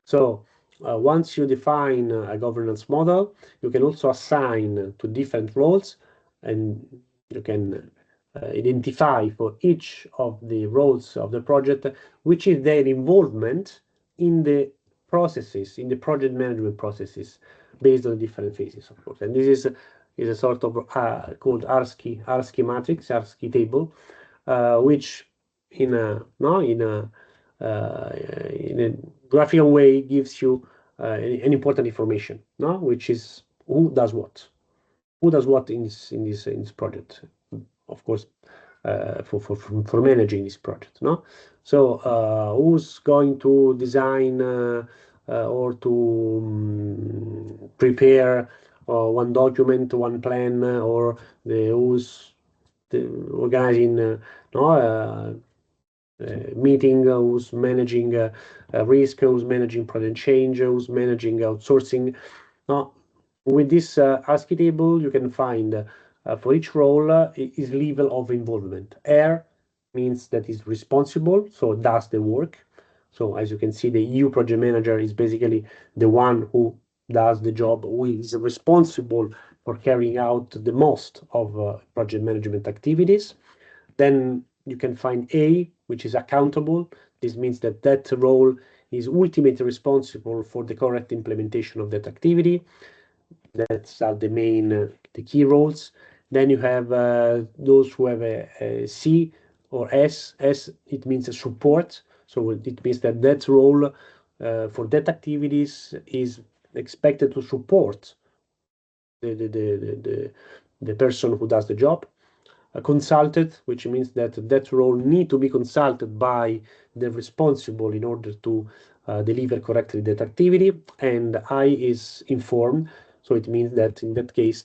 So once you define a governance model, you can also assign to different roles, and you can identify for each of the roles of the project which is their involvement in the processes, in the project management processes, based on different phases, of course. And this is a sort of called ARSCI matrix, ARSCI table, which in a graphical way gives you an important information, which is who does what in this project, of course, for managing this project, So who's going to design or to prepare one document, one plan, or who's organizing meeting, who's managing risk, who's managing project change, who's managing outsourcing. Now, with this ASCII table, you can find for each role his level of involvement. R means that is responsible, so does the work. So as you can see, the EU project manager is basically the one who does the job, who is responsible for carrying out the most of project management activities. Then you can find A, which is accountable. This means that that role is ultimately responsible for the correct implementation of that activity. That's the main, the key roles. Then you have those who have a C or S. S, it means a support. So it means that that role for that activities is expected to support the person who does the job. A consulted, which means that that role need to be consulted by the responsible in order to deliver correctly that activity. And I is informed, so it means that in that case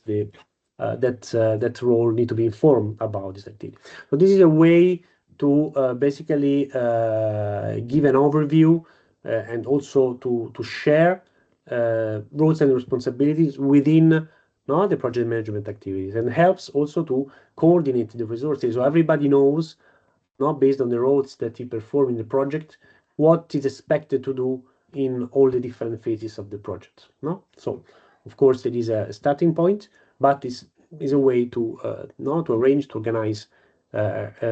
that role need to be informed about this activity. So this is a way to basically give an overview and also to share roles and responsibilities within the project management activities, and helps also to coordinate the resources, so everybody knows, based on the roles that he perform in the project, what is expected to do in all the different phases of the project. So of course it is a starting point, but is a way to to arrange, to organize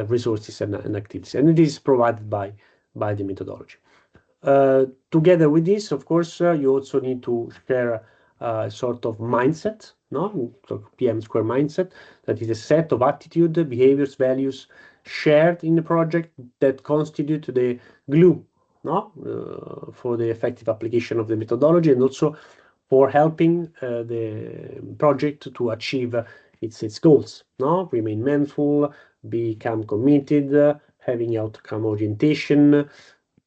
resources and activities, and it is provided by the methodology. Together with this, of course, you also need to share a sort of mindset, so PM square mindset, that is a set of attitude, behaviors, values shared in the project that constitute the glue, for the effective application of the methodology, and also for helping the project to achieve its goals. Remain mindful, become committed, having outcome orientation,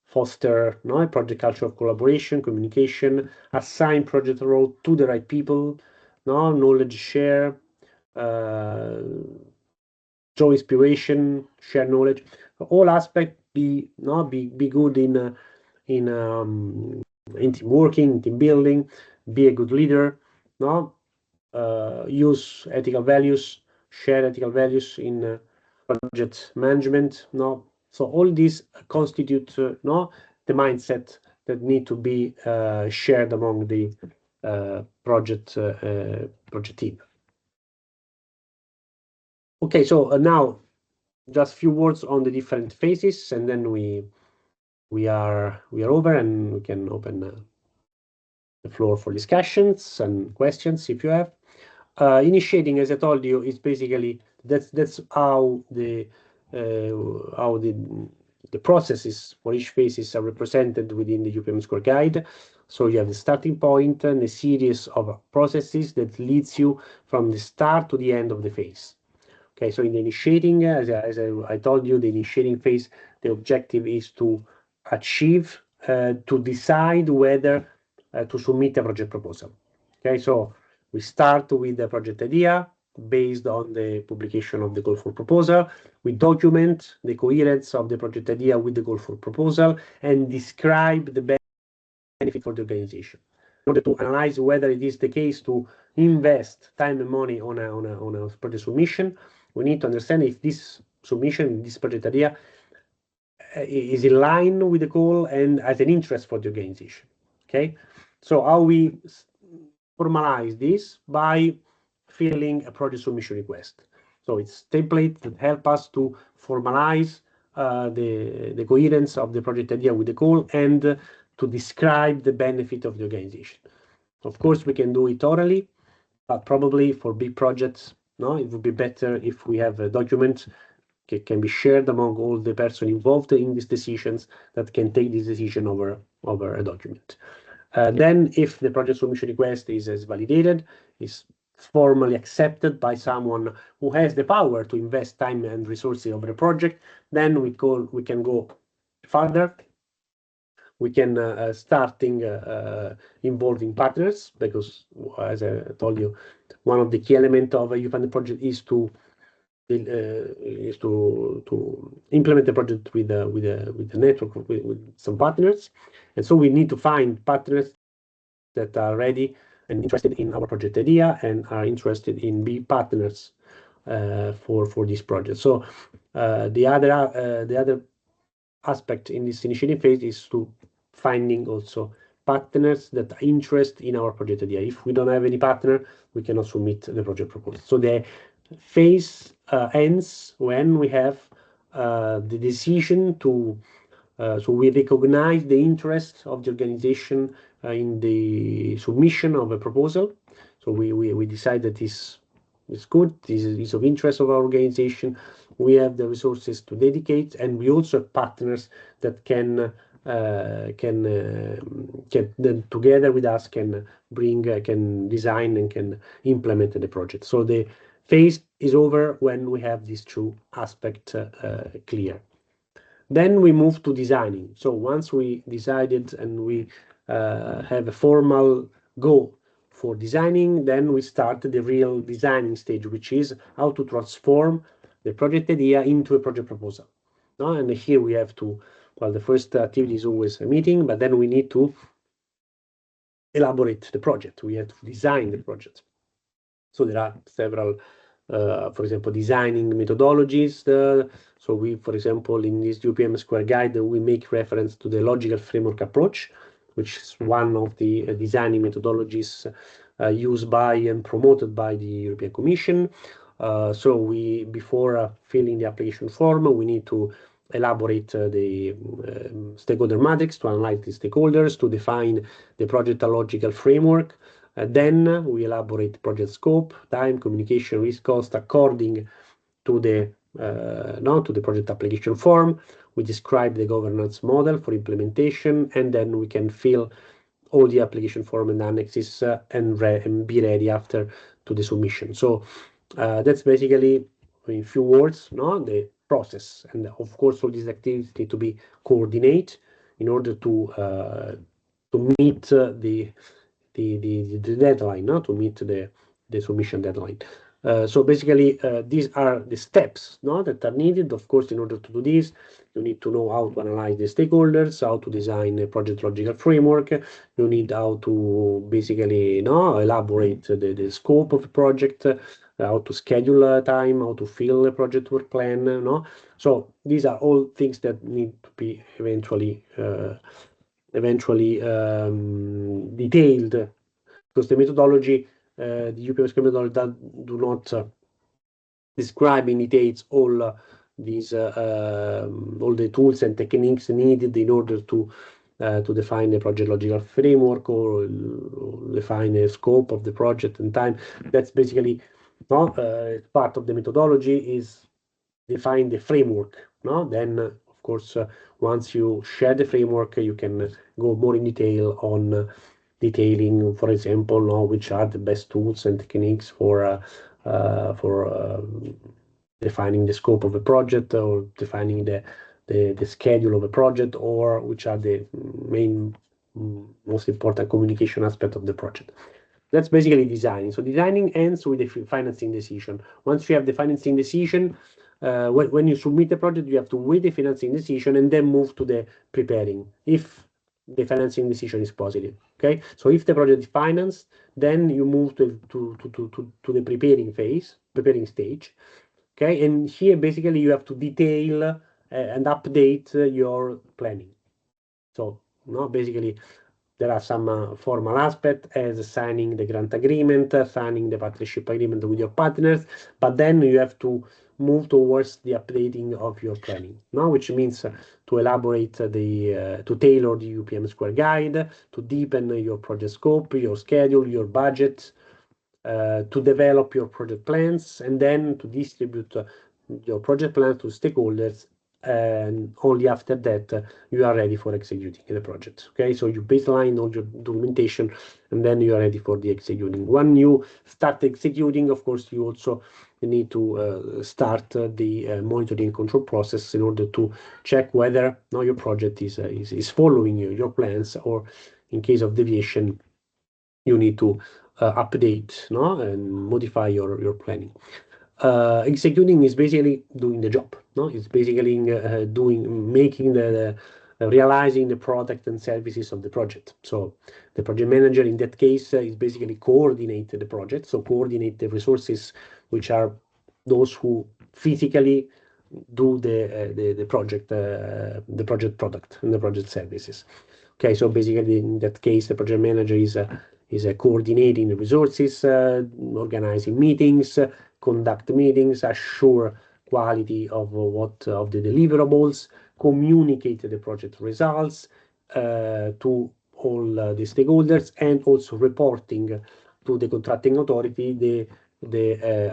foster a project culture of collaboration, communication, assign project role to the right people, knowledge share, show inspiration, share knowledge. All aspects be good in team working, team building, be a good leader, use ethical values, share ethical values in project management. So all these constitute the mindset that need to be shared among the project team. Okay, so now just a few words on the different phases, and then we are over, and we can open the floor for discussions and questions if you have. Initiating, as I told you, is basically that's how the processes for each phases are represented within the EUPM score guide. So you have the starting point and a series of processes that leads you from the start to the end of the phase. Okay, so in the initiating, as I told you, the initiating phase, the objective is to achieve, to decide whether to submit a project proposal. Okay, so we start with the project idea based on the publication of the call for proposal. We document the coherence of the project idea with the call for proposal and describe the benefit for the organization. In order to analyze whether it is the case to invest time and money on a project submission, we need to understand if this submission, this project idea, is in line with the call and has an interest for the organization. Okay, so how we formalize this? By filling a project submission request. So it's templates that help us to formalize the coherence of the project idea with the call and to describe the benefit of the organization. Of course, we can do it orally, but probably for big projects, it would be better if we have a document that can be shared among all the persons involved in these decisions that can take this decision over a document. Then, if the project submission request is validated, is formally accepted by someone who has the power to invest time and resources over a project, then we can go further. We can starting involving partners, because as I told you, one of the key elements of a EUPM project is to is to implement the project with the network with some partners, and so we need to find partners that are ready and interested in our project idea and are interested in being partners for this project. So the other aspect in this initiative phase is to finding also partners that are interested in our project idea. If we don't have any partner, we cannot submit the project proposal. So the phase ends when we have the decision to so we recognize the interest of the organization in the submission of a proposal. So we decide that this is good, this is of interest of our organization. We have the resources to dedicate, and we also have partners that can then together with us can bring, can design and can implement the project. So the phase is over when we have these two aspects clear. Then we move to designing. So once we decided and we have a formal goal for designing, then we start the real designing stage, which is how to transform the project idea into a project proposal. No? And here we have to, well, the first activity is always a meeting, but then we need to elaborate the project. We have to design the project. So there are several, for example, designing methodologies. So we, for example, in this EUPM Square Guide, we make reference to the logical framework approach, which is one of the designing methodologies used by and promoted by the European Commission. So we, before filling the application form, we need to elaborate the stakeholder matrix to analyze the stakeholders, to define the project logical framework. Then we elaborate project scope, time, communication, risk, cost according to the to the project application form. We describe the governance model for implementation, and then we can fill all the application form and annexes and be ready after to the submission. So that's basically, in few words, the process. And of course, all these activities need to be coordinated in order to meet the deadline, to meet the submission deadline. So basically, these are the steps that are needed. Of course, in order to do this, you need to know how to analyze the stakeholders, how to design a project logical framework. You need how to basically elaborate the scope of the project, how to schedule time, how to fill a project work plan. So these are all things that need to be eventually detailed, because the methodology, the EUPM methodology do not describe in details all these all the tools and techniques needed in order to define the project logical framework or define the scope of the project and time. That's basically part of the methodology is define the framework. Then of course, once you share the framework, you can go more in detail on detailing, for example, which are the best tools and techniques for defining the scope of a project, or defining the schedule of a project, or which are the main most important communication aspect of the project. That's basically designing. So designing ends with the financing decision. Once you have the financing decision, when you submit the project, you have to wait the financing decision and then move to the preparing, if the financing decision is positive. Okay, so if the project is financed, then you move to the preparing stage. Okay, and here basically you have to detail and update your planning. So basically there are some formal aspects, as signing the grant agreement, signing the partnership agreement with your partners, but then you have to move towards the updating of your planning, which means to elaborate to tailor the EUPM Square Guide, to deepen your project scope, your schedule, your budget, to develop your project plans, and then to distribute your project plan to stakeholders. And only after that you are ready for executing the project. Okay, so you baseline all your documentation, and then you are ready for the executing. When you start executing, of course, you also need to start the monitoring and control process in order to check whether your project is following your plans, or in case of deviation, you need to update and modify your planning. Executing is basically doing the job. No, it's basically making realizing the product and services of the project. So the project manager in that case is basically coordinate the project, so coordinate the resources, which are those who physically do the project product and the project services. Okay, so basically in that case, the project manager is coordinating the resources, organizing meetings, conduct meetings, assure quality of the deliverables, communicate the project results to all the stakeholders, and also reporting to the contracting authority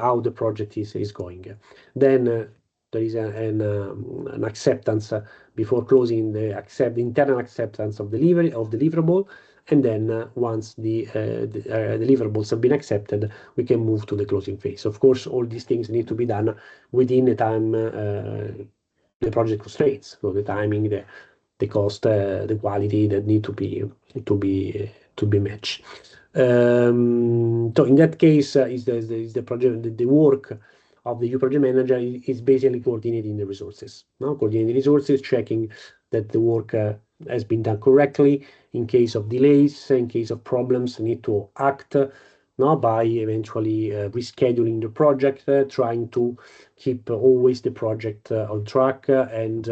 how the project is going. Then there is an acceptance before closing, the internal acceptance of deliverable, and then once the deliverables have been accepted, we can move to the closing phase. Of course, all these things need to be done within the time, the project constraints, so the timing, the cost, the quality that need to be matched. So in that case, is the project, the work of the EU project manager is basically coordinating the resources. No? Coordinating resources, checking that the work has been done correctly. In case of delays, in case of problems, need to act by eventually rescheduling the project, trying to keep always the project on track, and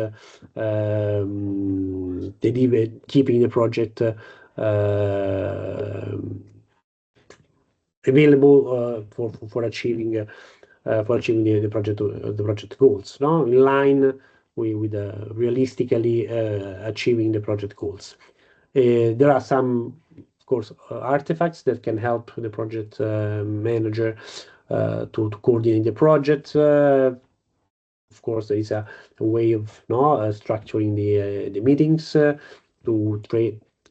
keeping the project available for achieving the project goals, no? In line with realistically achieving the project goals. There are some, of course, artifacts that can help the project manager to coordinate the project. Of course, there is a way of structuring the meetings to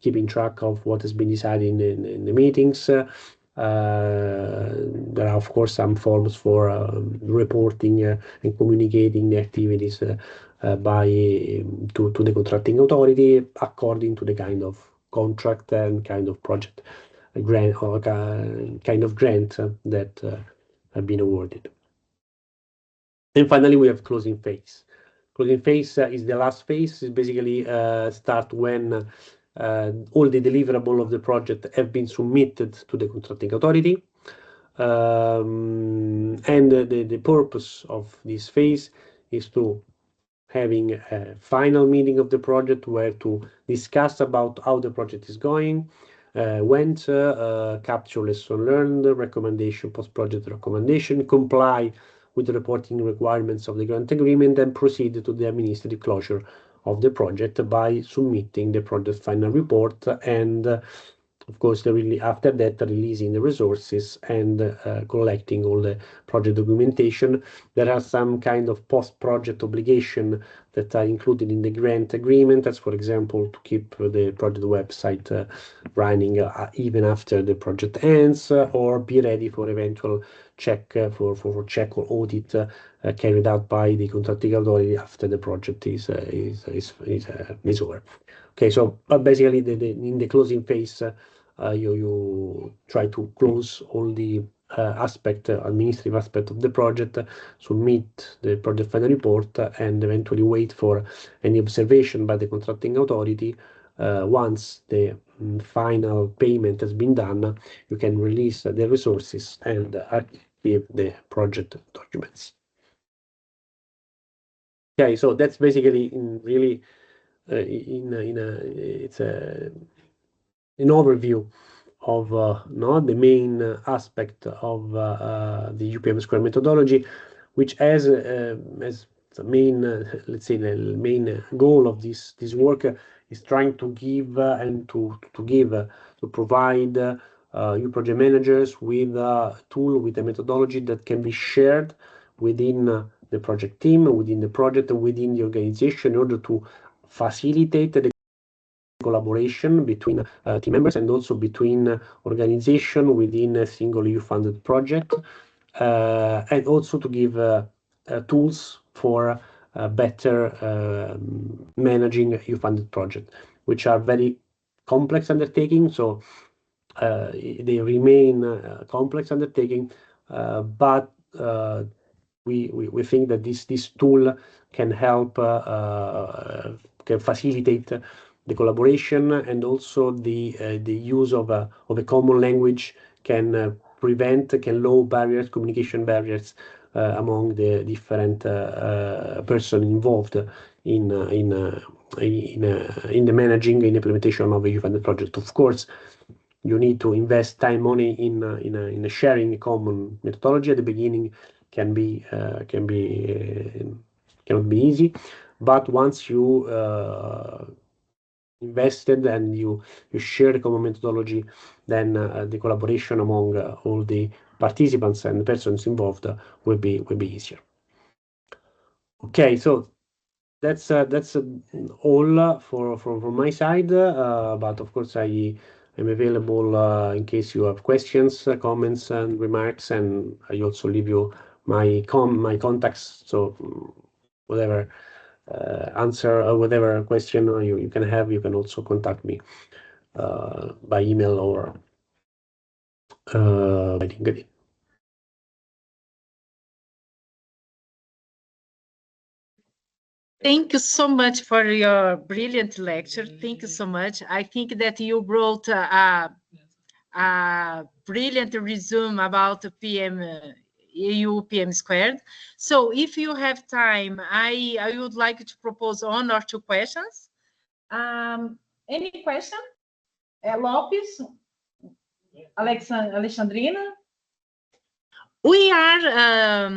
keeping track of what has been decided in the meetings. There are, of course, some forms for reporting and communicating the activities to the contracting authority according to the kind of contract and kind of project grant or kind of grant that have been awarded. And finally, we have closing phase. Closing phase is the last phase. It basically start when all the deliverable of the project have been submitted to the contracting authority. And the purpose of this phase is to having a final meeting of the project where to discuss about how the project is going, capture lesson learned, recommendation, post-project recommendation, comply with the reporting requirements of the grant agreement, and proceed to the administrative closure of the project by submitting the project final report, and of course, after that, releasing the resources and collecting all the project documentation. There are some kind of post-project obligation that are included in the grant agreement, as for example, to keep the project website running even after the project ends, or be ready for eventual check for check or audit carried out by the contracting authority after the project is over. Okay, so basically, in the closing phase, you try to close all the administrative aspect of the project, submit the project final report, and eventually wait for any observation by the contracting authority. Once the final payment has been done, you can release the resources and activate the project documents. Okay, so that's basically it's an overview of the main aspect of the EUPM Square methodology, which has the main, let's say, the main goal of this work is trying to give to provide EU project managers with a tool, with a methodology that can be shared within the project team, within the project, within the organization, in order to facilitate the collaboration between team members and also between organization within a single EU-funded project, and also to give tools for better managing EU-funded projects, which are very complex undertakings. So they remain complex undertaking, but we think that this tool can help, can facilitate the collaboration, and also the use of a common language can lower barriers, communication barriers among the different person involved in the managing and implementation of a EU-funded project. Of course, you need to invest time, money in a sharing a common methodology at the beginning. Cannot be easy, but once you invested and you share the common methodology, then the collaboration among all the participants and the persons involved will be easier. Okay, so that's all from my side, but of course I'm available in case you have questions, comments, and remarks, and I also leave you my contacts. So whatever answer or whatever question you can have, you can also contact me by email or by LinkedIn. Thank you so much for your brilliant lecture. Thank you so much. I think that you brought a brilliant resume about EUPM2. So if you have time, I would like to propose 1 or 2 questions. Any question? Lopes? Alexandrina? We are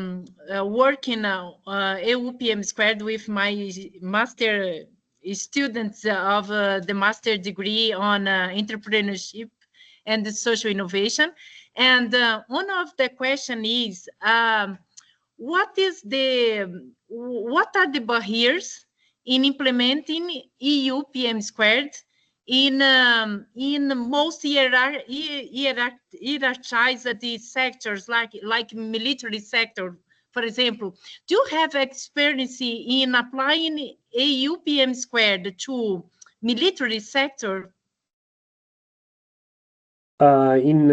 working EUPM2 with my master students of the master degree on entrepreneurship and social innovation. And one of the question is, what are the barriers in implementing EUPM2 in most hierarchized sectors like military sector, for example? Do you have experience in applying EUPM2 to military sector? In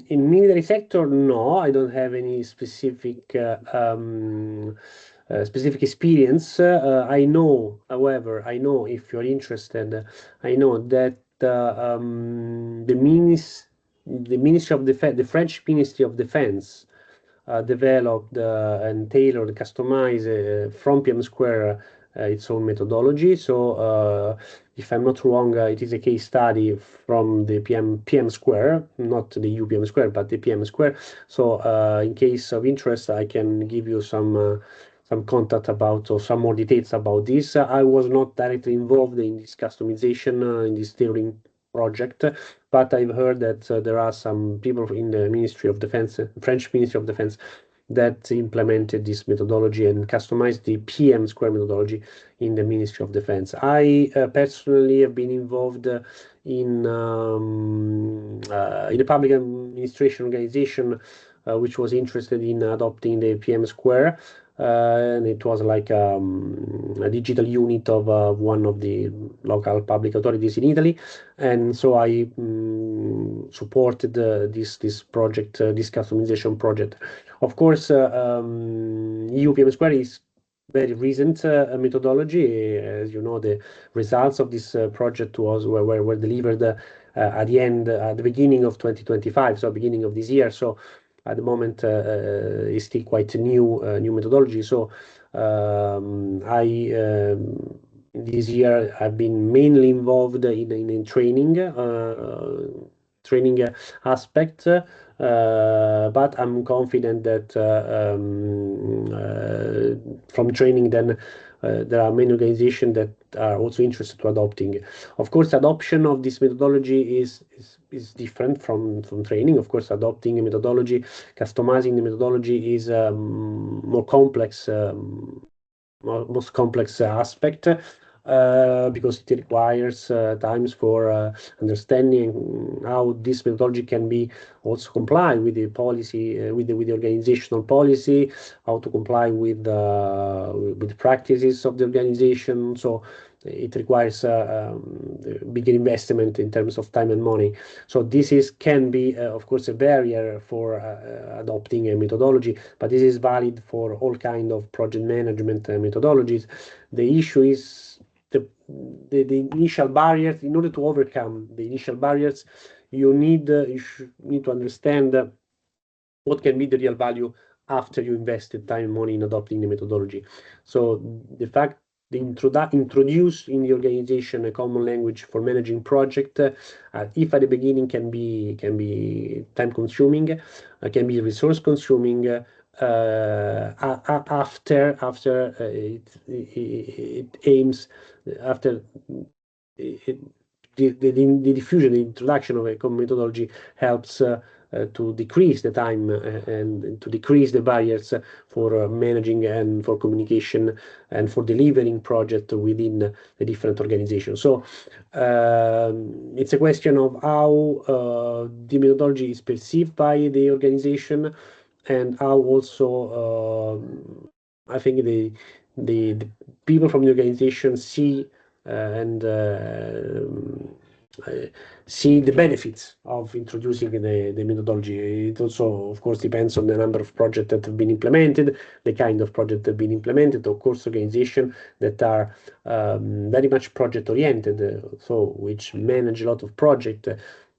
military sector, no, I don't have any specific experience. I know, however, if you're interested, I know that the Ministry of Defense, the French Ministry of Defense, developed and tailored, customized from PM2 its own methodology. So if I'm not wrong, it is a case study from the PM2, not the EUPM2, but the PM2. So in case of interest, I can give you some contact about, or some more details about this. I was not directly involved in this customization, in this tailoring project, but I've heard that there are some people in the Ministry of Defense, French Ministry of Defense, that implemented this methodology and customized the PM2 methodology in the Ministry of Defense. I personally have been involved in a public administration organization which was interested in adopting the PM2. And it was like a digital unit of one of the local public authorities in Italy, and so I supported this project, this customization project. Of course, EUPM2 is very recent methodology. As you know, the results of this project were delivered at the beginning of 2025, so beginning of this year. So at the moment, it's still quite a new methodology. So this year I've been mainly involved in training aspect, but I'm confident that from training, then there are many organizations that are also interested to adopting. Of course, adoption of this methodology is different from training. Of course, adopting a methodology, customizing the methodology is more complex, most complex aspect. because it requires times for understanding how this methodology can be also comply with the policy, with the organizational policy, how to comply with the practices of the organization. So it requires bigger investment in terms of time and money. So this can be, of course, a barrier for adopting a methodology, but this is valid for all kind of project management methodologies. The issue is the initial barriers. In order to overcome the initial barriers, you need to understand what can be the real value after you invested time and money in adopting the methodology. So the fact they introduce in the organization a common language for managing project, if at the beginning can be time consuming, can be resource consuming. After it aims after it, the diffusion, the introduction of a common methodology helps to decrease the time and to decrease the barriers for managing and for communication and for delivering project within the different organizations. So it's a question of how the methodology is perceived by the organization and how also I think the people from the organization see and see the benefits of introducing the methodology. It also, of course, depends on the number of projects that have been implemented, the kind of project that have been implemented. Of course, organizations that are very much project-oriented, so which manage a lot of projects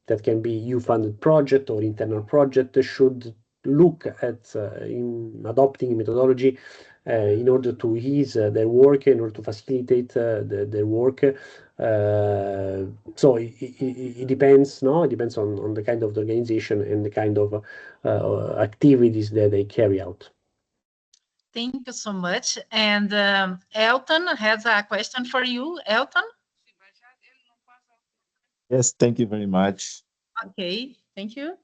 that can be EU-funded project or internal project, should look at in adopting methodology in order to ease their work, in order to facilitate their work. So it depends, no? It depends on the kind of the organization and the kind of activities that they carry out. Thank you so much. And Elton has a question for you. Elton? Yes, thank you very much. Okay, thank you.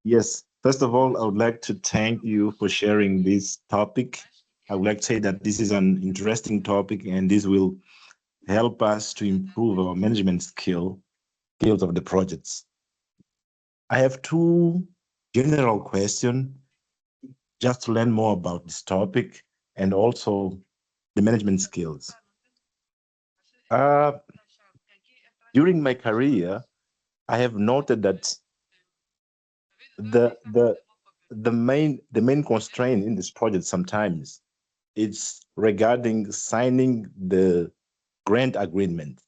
Yes, first of all, I would like to thank you for sharing this topic. I would like to say that this is an interesting topic and this will help us to improve our management skills of the projects. I have two general questions just to learn more about this topic and also the management skills. During my career, I have noted that the main constraint in this project sometimes it's regarding signing the grant agreement.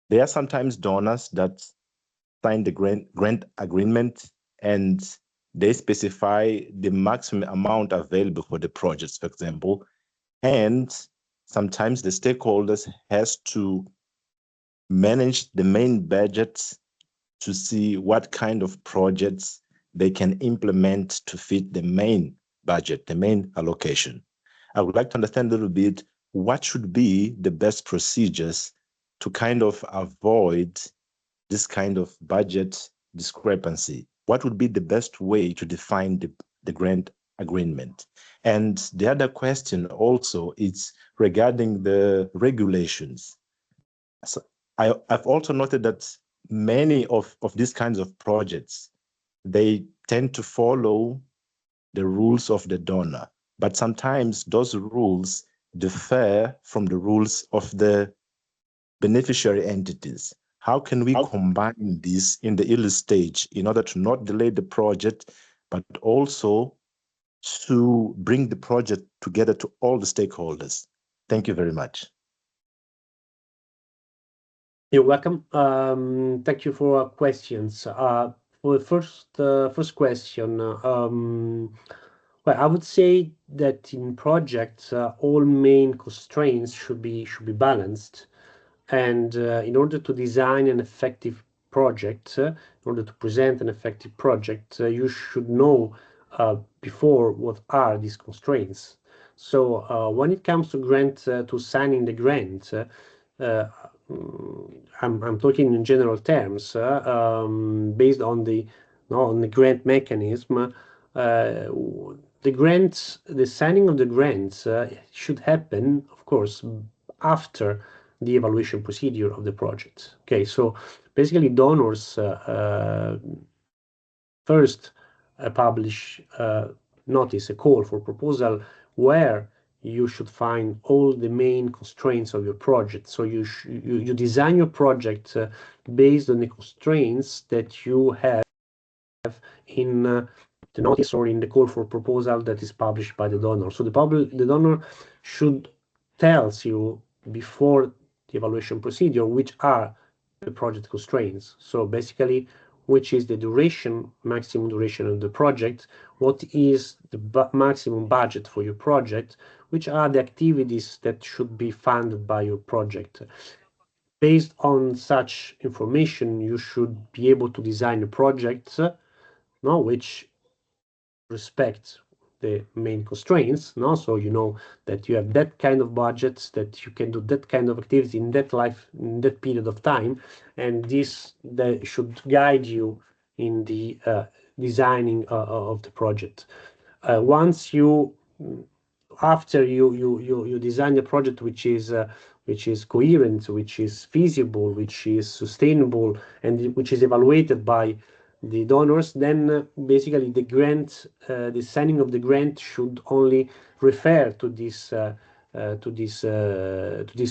There are sometimes donors that sign the grant agreement and they specify the maximum amount available for the projects, for example, and sometimes the stakeholders has to manage the main budgets to see what kind of projects they can implement to fit the main budget, the main allocation. I would like to understand a little bit what should be the best procedures to kind of avoid this kind of budget discrepancy. What would be the best way to define the grant agreement? And the other question also is regarding the regulations. So I've also noted that many of these kinds of projects, they tend to follow the rules of the donor, but sometimes those rules differ from the rules of the beneficiary entities. How can we combine this in the early stage in order to not delay the project, but also to bring the project together to all the stakeholders? Thank you very much. You're welcome. Thank you for questions. For the first question, well, I would say that in projects, all main constraints should be balanced, and in order to design an effective project, in order to present an effective project, you should know before what are these constraints. So when it comes to signing the grant. I'm talking in general terms, based on the grant mechanism. The signing of the grants should happen, of course, after the evaluation procedure of the project. Okay, so basically donors first publish notice, a call for proposal, where you should find all the main constraints of your project. So you design your project based on the constraints that you have in the notice or in the call for proposal that is published by the donor. So the donor should tells you before the evaluation procedure which are the project constraints. So basically, which is the duration, maximum duration of the project, what is the maximum budget for your project, which are the activities that should be funded by your project. Based on such information, you should be able to design a project which respects the main constraints, so you know that you have that kind of budgets, that you can do that kind of activity in that period of time, and this that should guide you in the designing of the project. Once you after you design a project which is coherent, which is feasible, which is sustainable, and which is evaluated by the donors, then basically the grant, the signing of the grant should only refer to these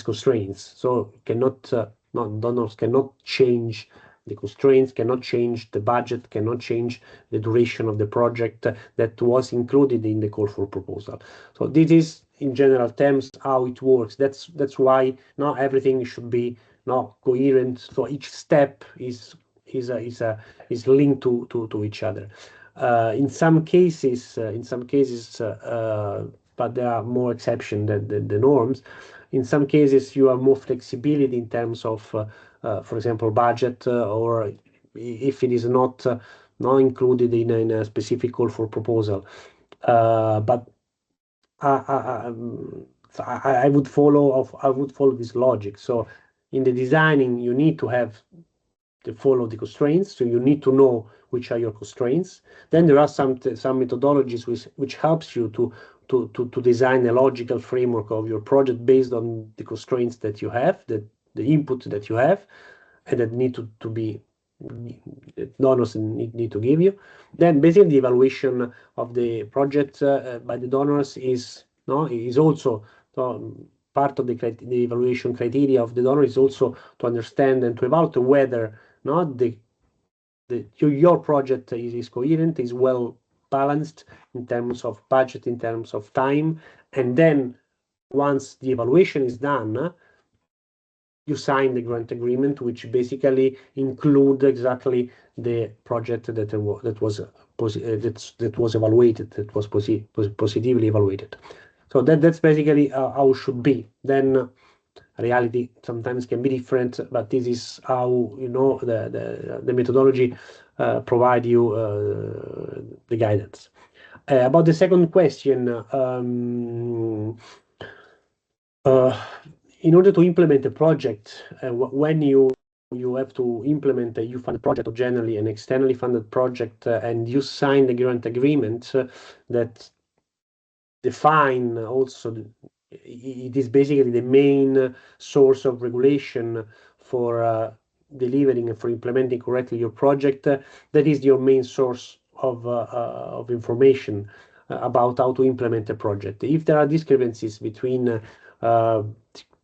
constraints. So donors cannot change the constraints, cannot change the budget, cannot change the duration of the project that was included in the call for proposal. So this is, in general terms, how it works. That's why not everything should be coherent. So each step is linked to each other. In some cases, but there are more exceptions than the norms. In some cases, you have more flexibility in terms of, for example, budget, or if it is not included in a specific call for proposal. But I would follow this logic. So in the designing, you need to have to follow the constraints. So you need to know which are your constraints. Then there are some methodologies which helps you to design a logical framework of your project based on the constraints that you have, the input that you have, and that need to be donors need to give you. Then basically the evaluation of the project by the donors is also part of the evaluation criteria of the donor is also to understand and to evaluate whether your project is coherent, is well balanced in terms of budget, in terms of time, and then once the evaluation is done, you sign the grant agreement, which basically include exactly the project that was evaluated, that was positively evaluated. So that's basically how it should be. Then reality sometimes can be different, but this is how the methodology provide you the guidance. About the second question, in order to implement a project, when you have to implement a EU-funded project, or generally an externally funded project, and you sign the grant agreement that define also, it is basically the main source of regulation for delivering and for implementing correctly your project. That is your main source of information about how to implement a project. If there are discrepancies between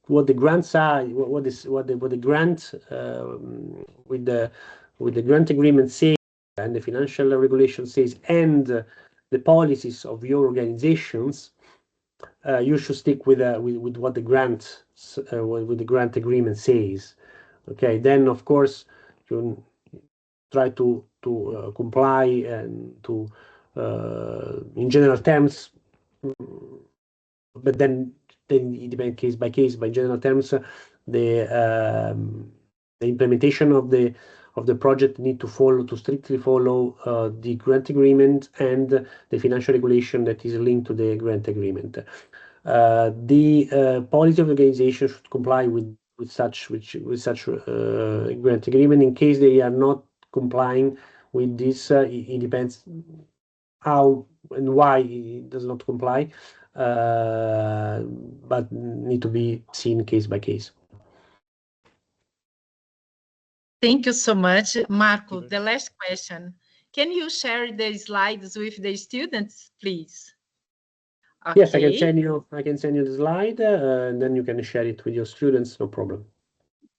what the grants are, what the grant with the grant agreement says and the financial regulation says, and the policies of your organizations, you should stick with what the grant agreement says. Okay, then of course you try to comply and to in general terms, but then it depends case by case. By general terms, the implementation of the project need to strictly follow the grant agreement and the financial regulation that is linked to the grant agreement. The policy of the organization should comply with such grant agreement. In case they are not complying with this, it depends how and why it does not comply. but need to be seen case by case. Thank you so much, Marco. The last question. Can you share the slides with the students, please? Okay. Yes, I can send you the slide, and then you can share it with your students, no problem.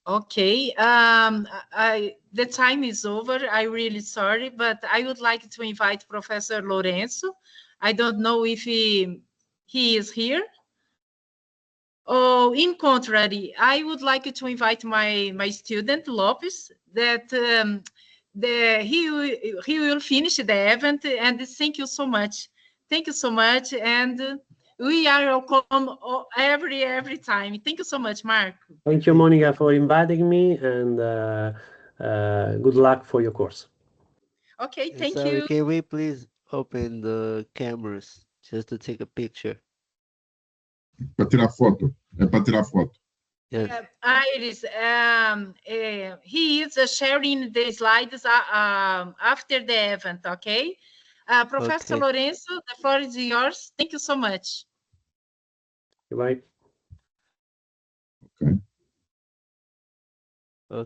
Okay. The time is over. I'm really sorry, but I would like to invite Professor Lorenzo. I don't know if he is here. Oh, in contrary, I would like to invite my student Lopes that he will finish the event, and thank you so much. Thank you so much, and we are welcome every time. Thank you so much, Marco. Thank you, Monica, for inviting me, and good luck for your course. Okay, thank Sorry, you. can we please open the cameras just to take a picture? Para tirar foto. É para tirar foto. Yes. Iris, he is sharing the slides after the event, okay? Professor Okay. Lorenzo, the floor is yours. Thank you so much. Goodbye. Ok.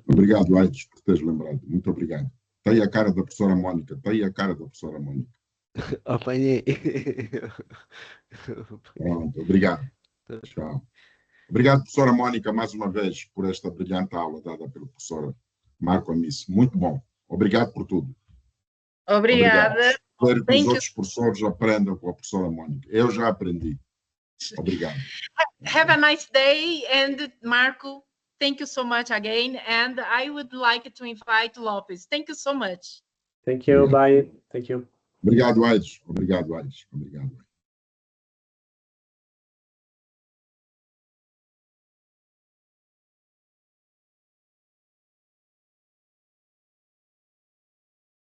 Obrigado, Aires, por teres lembrado. Muito obrigado. Está aí a cara da professora Mónica. Está aí a cara da professora Mónica. Apanhei. Pronto, obrigado. Tchau. Obrigado, professora Mónica, mais uma vez, por esta brilhante aula dada pelo professor Marco Amici. Muito bom. Obrigado por tudo. Obrigada. Obrigado. Espero que os outros professores aprendam com a professora Mónica. Eu já aprendi. Obrigado. Have a nice day, and Marco, thank you so much again. And I would like to invite Lopes. Thank you so much. Thank you. Bye. Thank you. Obrigado, Aires. Obrigado, Aires. Obrigado.